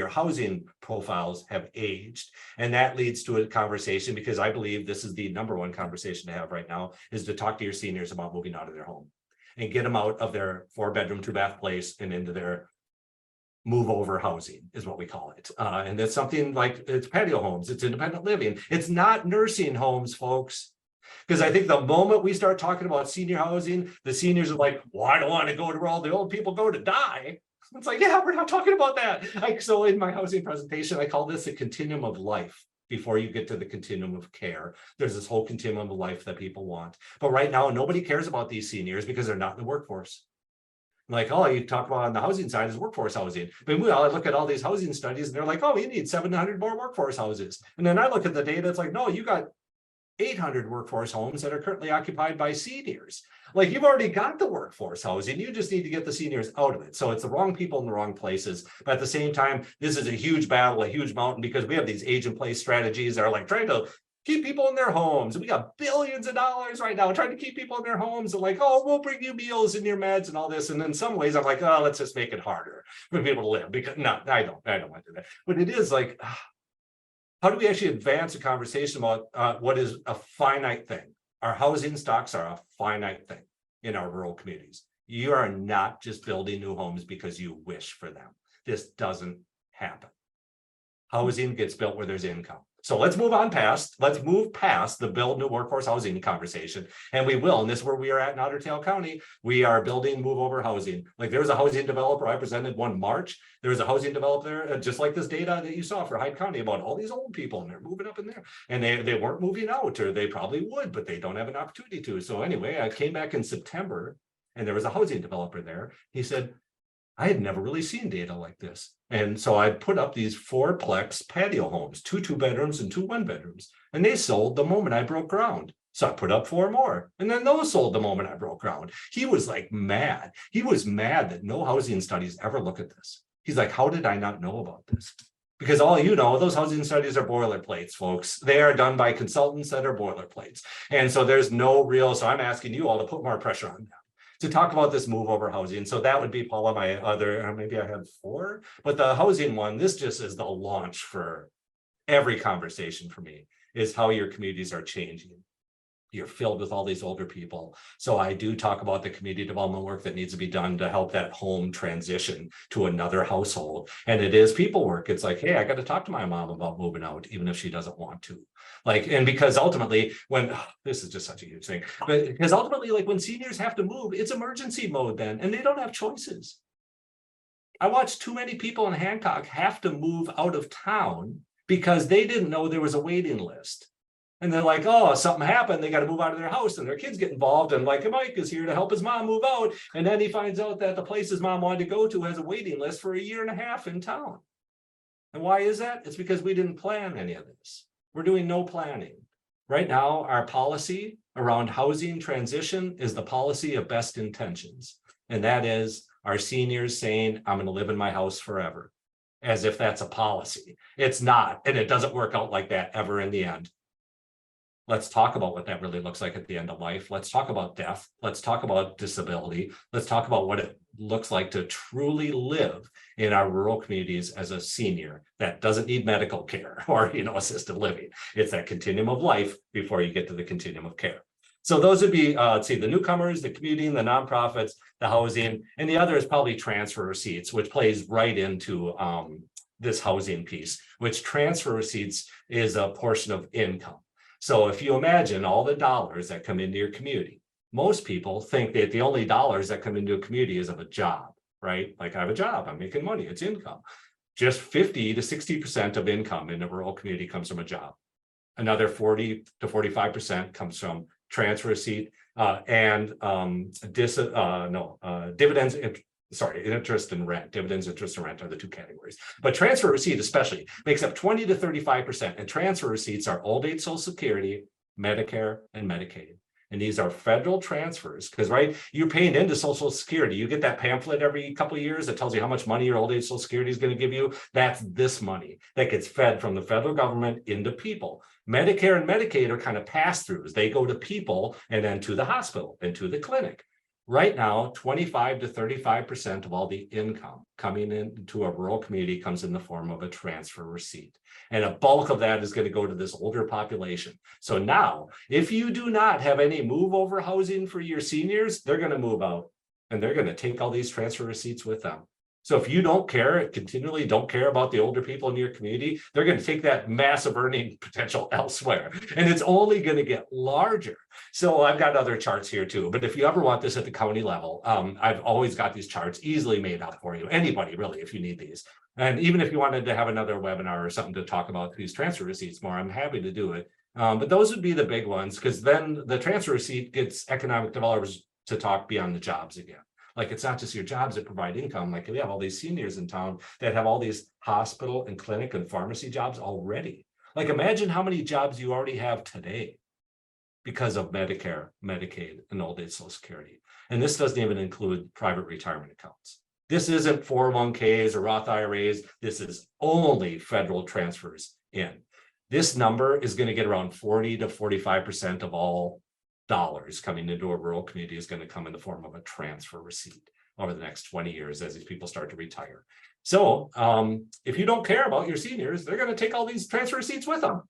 housing profiles have aged. And that leads to a conversation, because I believe this is the number 1 conversation to have right now, is to talk to your seniors about moving out of their home and get them out of their 4-bedroom, 2-bath place and into their move over housing is what we call it. And it's something like, it's patio homes, it's independent living. It's not nursing homes, folks. Because I think the moment we start talking about senior housing, the seniors are like, well, I don't want to go to where all the old people go to die. It's like, yeah, we're not talking about that. So in my housing presentation, I call this a continuum of life. Before you get to the continuum of care, there's this whole continuum of life that people want. But right now, nobody cares about these seniors because they're not in the workforce. Like, oh, you talk about on the housing side is workforce housing. But I look at all these housing studies and they're like, oh, you need 700 more workforce houses. And then I look at the data, it's like, no, you got 800 workforce homes that are currently occupied by seniors. Like you've already got the workforce housing, you just need to get the seniors out of it. So it's the wrong people in the wrong places. But at the same time, this is a huge battle, a huge mountain, because we have these age in place strategies that are like trying to keep people in their homes. We got billions of dollars right now trying to keep people in their homes, and like, oh, we'll bring you meals and your meds and all this. And in some ways, I'm like, oh, let's just make it harder for people to live, because no, I don't want to do that. But it is like, how do we actually advance a conversation about what is a finite thing? Our housing stocks are a finite thing in our rural communities. You are not just building new homes because you wish for them. This doesn't happen. Housing gets built where there's income. So let's move past the build new workforce housing conversation. And we will, and this is where we are at in Otter Tail County. We are building move over housing. Like there was a housing developer I presented one March. There was a housing developer, just like this data that you saw for Hyde County about all these old people, and they're moving up in there. And they weren't moving out, or they probably would, but they don't have an opportunity to. So anyway, I came back in September and there was a housing developer there. He said, I had never really seen data like this. And so I put up these 4-plex patio homes, 2 bedrooms and 2 1-bedrooms, and they sold the moment I broke ground. So I put up 4 more, and then those sold the moment I broke ground. He was like mad. He was mad that no housing studies ever look at this. He's like, how did I not know about this? Because all you know, those housing studies are boilerplates, folks. They are done by consultants that are boilerplates. And so there's no real, so I'm asking you all to put more pressure on them to talk about this move over housing. So that would be, Paula, my other, maybe I have 4, but the housing one, this just is the launch for every conversation for me, is how your communities are changing. You're filled with all these older people. So I do talk about the community development work that needs to be done to help that home transition to another household. And it is people work. It's like, hey, I got to talk to my mom about moving out, even if she doesn't want to. Like, and because ultimately this is just such a huge thing, but because ultimately, like when seniors have to move, it's emergency mode then, and they don't have choices. I watched too many people in Hancock have to move out of town because they didn't know there was a waiting list. And they're like, oh, something happened. They got to move out of their house, and their kids get involved. And like, Mike is here to help his mom move out. And then he finds out that the place his mom wanted to go to has a waiting list for 1.5 years in town. And why is that? It's because we didn't plan any of this. We're doing no planning. Right now, our policy around housing transition is the policy of best intentions. And that is our seniors saying, I'm going to live in my house forever, as if that's a policy. It's not, and it doesn't work out like that ever in the end. Let's talk about what that really looks like at the end of life. Let's talk about death. Let's talk about disability. Let's talk about what it looks like to truly live in our rural communities as a senior that doesn't need medical care or, assisted living. It's that continuum of life before you get to the continuum of care. So those would be, let's see, the newcomers, the commuting, the nonprofits, the housing, and the other is probably transfer receipts, which plays right into this housing piece, which transfer receipts is a portion of income. So if you imagine all the dollars that come into your community, most people think that the only dollars that come into a community is of a job, right? Like I have a job, I'm making money, it's income. Just 50 to 60% of income in a rural community comes from a job. Another 40 to 45% comes from transfer receipt and dividends. Interest and rent. Dividends, interest, and rent are the 2 categories. But transfer receipt especially makes up 20 to 35%. And transfer receipts are old age Social Security, Medicare, and Medicaid. And these are federal transfers because, right, you're paying into Social Security. You get that pamphlet every couple of years that tells you how much money your old age Social Security is going to give you. That's this money that gets fed from the federal government into people. Medicare and Medicaid are kind of pass-throughs. They go to people and then to the hospital and to the clinic. Right now, 25 to 35% of all the income coming into a rural community comes in the form of a transfer receipt. And a bulk of that is going to go to this older population. So now, if you do not have any move over housing for your seniors, they're going to move out and they're going to take all these transfer receipts with them. So if you continually don't care about the older people in your community, they're going to take that massive earning potential elsewhere. And it's only going to get larger. So I've got other charts here too. But if you ever want this at the county level, I've always got these charts easily made up for you. Anybody really, if you need these. And even if you wanted to have another webinar or something to talk about these transfer receipts more, I'm happy to do it. But those would be the big ones, because then the transfer receipt gets economic developers to talk beyond the jobs again. Like it's not just your jobs that provide income. Like we have all these seniors in town that have all these hospital and clinic and pharmacy jobs already. Like imagine how many jobs you already have today because of Medicare, Medicaid, and old age Social Security. And this doesn't even include private retirement accounts. This isn't 401ks or Roth IRAs. This is only federal transfers in. This number is going to get around 40 to 45% of all dollars coming into a rural community is going to come in the form of a transfer receipt over the next 20 years as these people start to retire. So if you don't care about your seniors, they're going to take all these transfer receipts with them.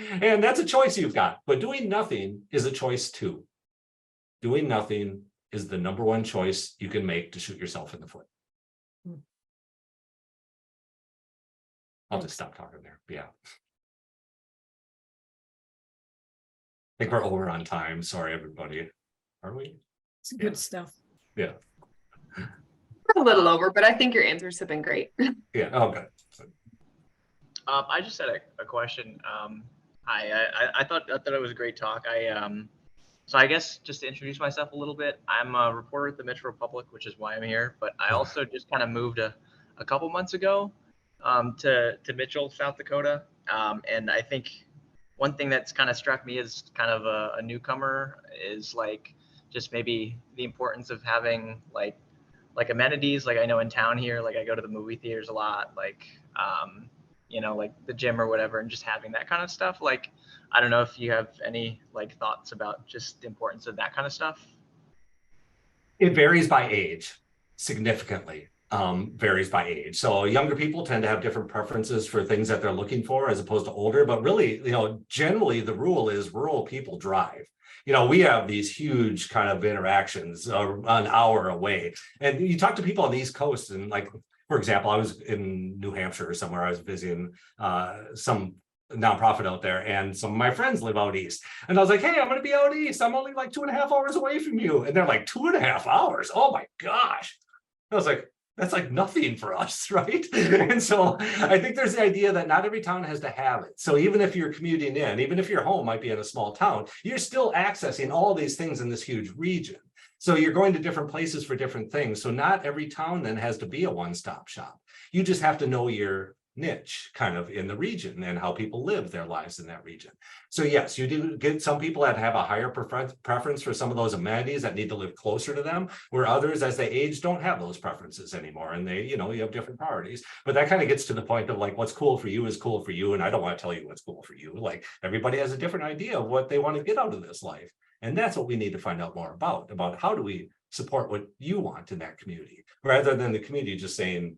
And that's a choice you've got. But doing nothing is a choice too. Doing nothing is the number one choice you can make to shoot yourself in the foot. I'll just stop talking there. Yeah. I think we're over on time. Sorry, everybody. Are we? It's good stuff. Yeah. We're a little over, but I think your answers have been great. Yeah. Oh, good. I just had a question. I thought it was a great talk. So I guess just to introduce myself a little bit, I'm a reporter at the Metro Republic, which is why I'm here. But I also just kind of moved a couple months ago to Mitchell, South Dakota. And I think one thing that's kind of struck me as kind of a newcomer is like just maybe the importance of having like amenities. Like I know in town here, like I go to the movie theaters a lot, like like the gym or whatever, and just having that kind of stuff. Like I don't know if you have any like thoughts about just the importance of that kind of stuff. It varies by age significantly. Varies by age. So younger people tend to have different preferences for things that they're looking for as opposed to older. But really, generally the rule is rural people drive. We have these huge kind of interactions an hour away. And you talk to people on the East Coast and like, for example, I was in New Hampshire or somewhere. I was visiting some nonprofit out there, and some of my friends live out east. And I was like, hey, I'm going to be out east. I'm only like 2.5 hours away from you. And they're like, 2.5 hours? Oh my gosh. I was like, that's like nothing for us, right? And so I think there's the idea that not every town has to have it. So even if you're commuting in, even if your home might be in a small town, you're still accessing all these things in this huge region. So you're going to different places for different things. So not every town then has to be a one-stop shop. You just have to know your niche kind of in the region and how people live their lives in that region. So yes, you do get some people that have a higher preference for some of those amenities that need to live closer to them, where others as they age don't have those preferences anymore, and they, you have different priorities. But that kind of gets to the point of like, what's cool for you is cool for you, and I don't want to tell you what's cool for you. Like everybody has a different idea of what they want to get out of this life, and that's what we need to find out more about how do we support what you want in that community, rather than the community just saying,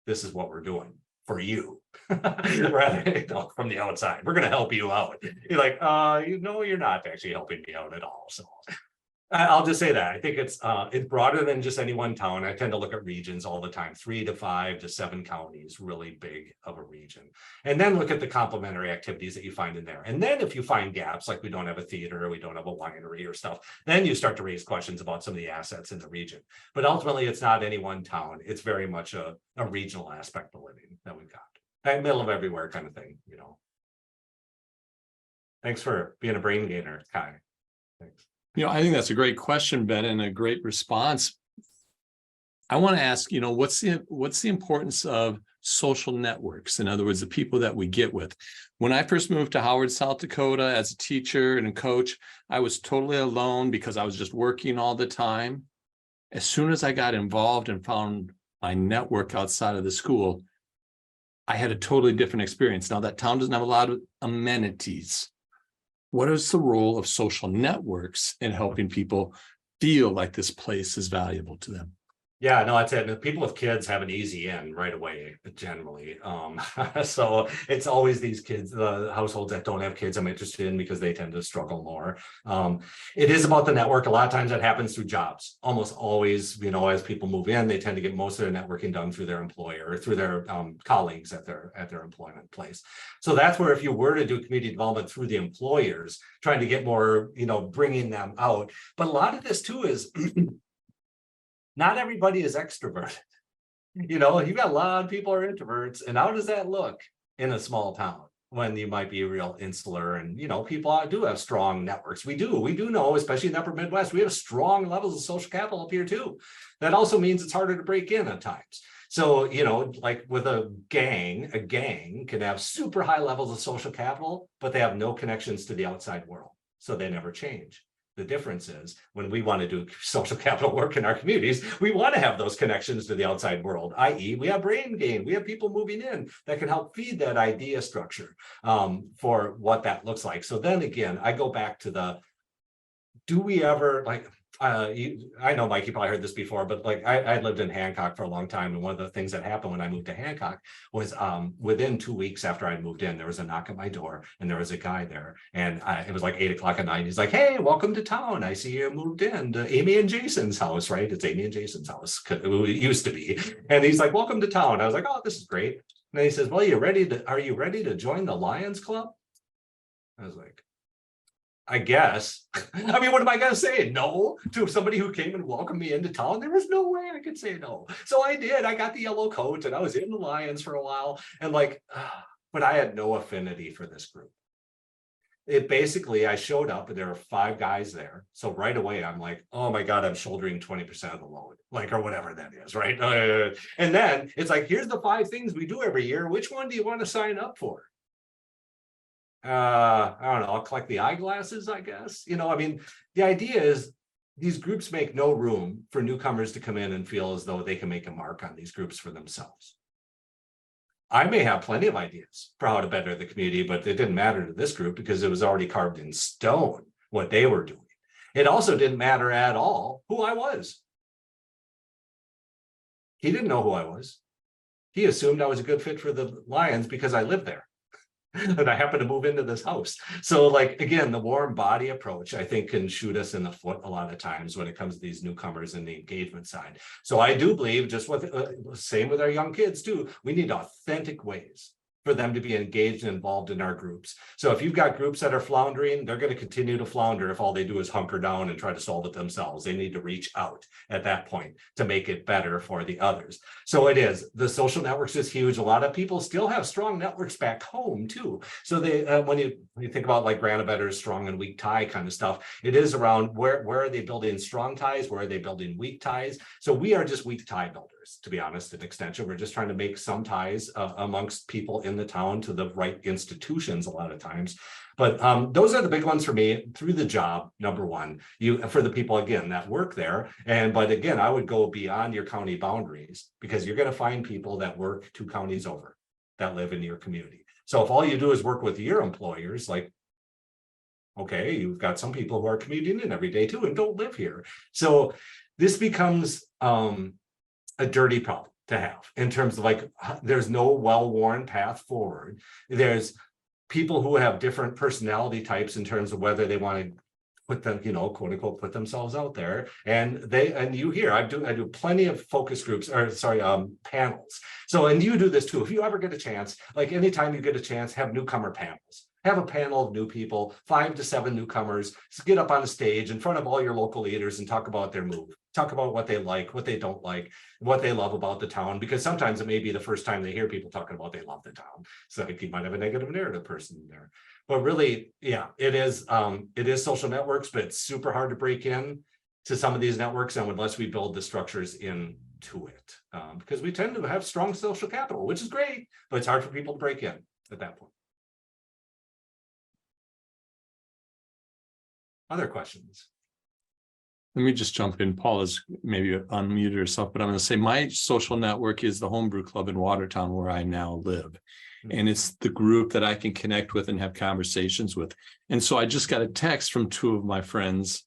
this is what we're doing for you, rather from the outside. We're going to help you out. You're like, you're not actually helping me out at all. So I'll just say that I think it's broader than just any one town. I tend to look at regions all the time, 3 to 5 to 7 counties, really big of a region, and then look at the complementary activities that you find in there. And then if you find gaps, like we don't have a theater, or we don't have a winery or stuff, then you start to raise questions about some of the assets in the region. But ultimately, it's not any one town. It's very much a regional aspect of living that we've got. That middle of everywhere kind of thing, Thanks for being a brain gainer, Kai. Thanks. I think that's a great question, Ben, and a great response. I want to ask, what's the importance of social networks? In other words, the people that we get with. When I first moved to Howard, South Dakota as a teacher and a coach, I was totally alone because I was just working all the time. As soon as I got involved and found my network outside of the school, I had a totally different experience. Now that town doesn't have a lot of amenities. What is the role of social networks in helping people feel like this place is valuable to them? Yeah, no, that's it. People with kids have an easy in right away, generally. So it's always these kids, the households that don't have kids I'm interested in because they tend to struggle more. It is about the network. A lot of times that happens through jobs. Almost always, as people move in, they tend to get most of their networking done through their employer or through their colleagues at their employment place. So that's where if you were to do community development through the employers, trying to get more, bringing them out. But a lot of this too is not everybody is extroverted. You've got a lot of people are introverts. And how does that look in a small town when you might be real insular? And, people do have strong networks. We do know, especially in the upper Midwest, we have strong levels of social capital up here too. That also means it's harder to break in at times. So, like with a gang can have super high levels of social capital, but they have no connections to the outside world. So they never change. The difference is when we want to do social capital work in our communities, we want to have those connections to the outside world, i.e. we have brain gain, we have people moving in that can help feed that idea structure for what that looks like. So then again, I go back to the, do we ever like, I know Mike, you probably heard this before, but like I lived in Hancock for a long time. And one of the things that happened when I moved to Hancock was within 2 weeks after I moved in, there was a knock at my door and there was a guy there. And it was like 8 o'clock at night. He's like, hey, welcome to town. I see you moved in to Amy and Jason's house, right? It's Amy and Jason's house. It used to be. And he's like, welcome to town. I was like, oh, this is great. And then he says, well, are you ready to join the Lions Club? I was like, I guess. I mean, what am I going to say? No to somebody who came and welcomed me into town? There was no way I could say no. So I did. I got the yellow coat and I was in the Lions for a while. And like, but I had no affinity for this group. It basically, I showed up and there were 5 guys there. So right away, I'm like, oh my God, I'm shouldering 20% of the load, like, or whatever that is, right? And then it's like, here's the 5 things we do every year. Which one do you want to sign up for? I don't know, I'll collect the eyeglasses, I guess. You know, I mean, the idea is these groups make no room for newcomers to come in and feel as though they can make a mark on these groups for themselves. I may have plenty of ideas for how to better the community, but it didn't matter to this group because it was already carved in stone what they were doing. It also didn't matter at all who I was. He didn't know who I was. He assumed I was a good fit for the Lions because I lived there. And I happen to move into this house. So like, again, the warm body approach, I think, can shoot us in the foot a lot of times when it comes to these newcomers and the engagement side. So I do believe, just with same with our young kids too, we need authentic ways for them to be engaged and involved in our groups. So if you've got groups that are floundering, they're going to continue to flounder if all they do is hunker down and try to solve it themselves. They need to reach out at that point to make it better for the others. So it is, the social networks is huge. A lot of people still have strong networks back home too. So they, when you think about like Granovetter's strong and weak tie kind of stuff, it is around where are they building strong ties? Where are they building weak ties? So we are just weak tie builders, to be honest, an extension. We're just trying to make some ties amongst people in the town to the right institutions a lot of times. But those are the big ones for me through the job. Number one, for the people, again, that work there. But again, I would go beyond your county boundaries because you're going to find people that work 2 counties over that live in your community. So if all you do is work with your employers, like, okay, you've got some people who are commuting in every day too and don't live here. So this becomes a dirty problem to have in terms of like, there's no well-worn path forward. There's people who have different personality types in terms of whether they want to put them, you know, quote unquote, put themselves out there. And you hear, I do plenty of focus groups, or sorry, panels. So, and you do this too. If you ever get a chance, like anytime you get a chance, have newcomer panels. Have a panel of new people, 5 to 7 newcomers, get up on a stage in front of all your local leaders and talk about their move. Talk about what they like, what they don't like, what they love about the town, because sometimes it may be the first time they hear people talking about they love the town. So like you might have a negative narrative person there. But really, yeah, it is social networks, but it's super hard to break in to some of these networks, and unless we build the structures into it, because we tend to have strong social capital, which is great, but it's hard for people to break in at that point. Other questions? Let me just jump in. Paul is maybe unmuted herself, but I'm going to say my social network is the Homebrew Club in Watertown, where I now live. And it's the group that I can connect with and have conversations with. And so I just got a text from 2 of my friends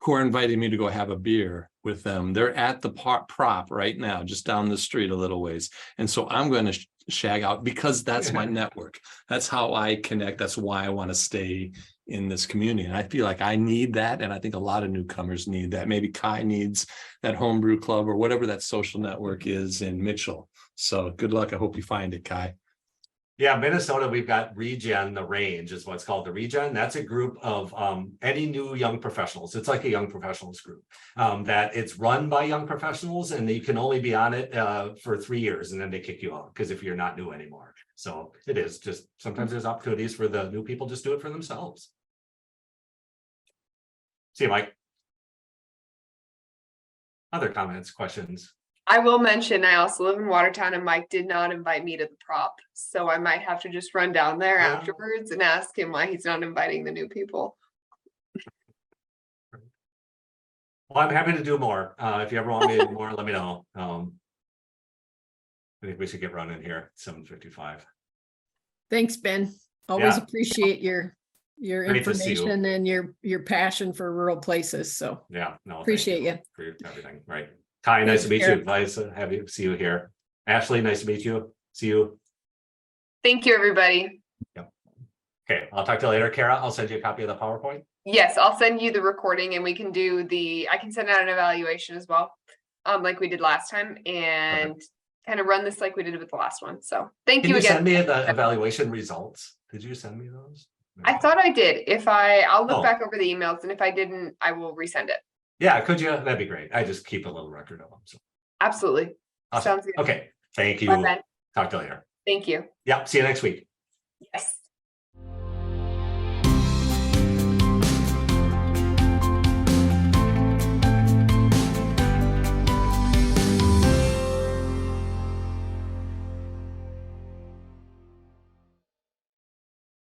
who are inviting me to go have a beer with them. They're at the prop right now, just down the street a little ways. And so I'm going to shag out because that's my network. That's how I connect. That's why I want to stay in this community. And I feel like I need that. And I think a lot of newcomers need that. Maybe Kai needs that homebrew club or whatever that social network is in Mitchell. So good luck. I hope you find it, Kai. Yeah, Minnesota, we've got Regen, the Range is what's called the Regen. That's a group of any new young professionals. It's like a young professionals group that it's run by young professionals, and you can only be on it for 3 years, and then they kick you out because if you're not new anymore. So it is just sometimes there's opportunities for the new people just do it for themselves. See you, Mike. Other comments, questions? I will mention, I also live in Watertown and Mike did not invite me to the prop. So I might have to just run down there afterwards and ask him why he's not inviting the new people. Well, I'm happy to do more. If you ever want me to do more, let me know. I think we should get running here, 7:55. Thanks, Ben. Always Yeah. appreciate your Great to see you. information and your passion for rural places. So Yeah, no. thank appreciate you. For everything, right. Kai, nice to meet Thanks, you. Nice to have you, see you here. Ashley, nice to meet you. See you. Thank you, everybody. Okay, I'll talk to you later. Kara, I'll send you a copy of the PowerPoint. Yes, I'll send you the recording and we can do I can send out an evaluation as well, like we did last time, and kind of run this like we did with the last one. So thank Can you you again. send me the evaluation results? Did you send me those? I thought I did. I'll look Oh. back over the emails, and if I didn't, I will resend it. Yeah, could you? That'd be great. I just keep a little record of them. So. Absolutely. Awesome. Sounds good. Okay, thank you. Bye, Ben. Talk to you later. Thank you. Yeah, see you next week. Yes.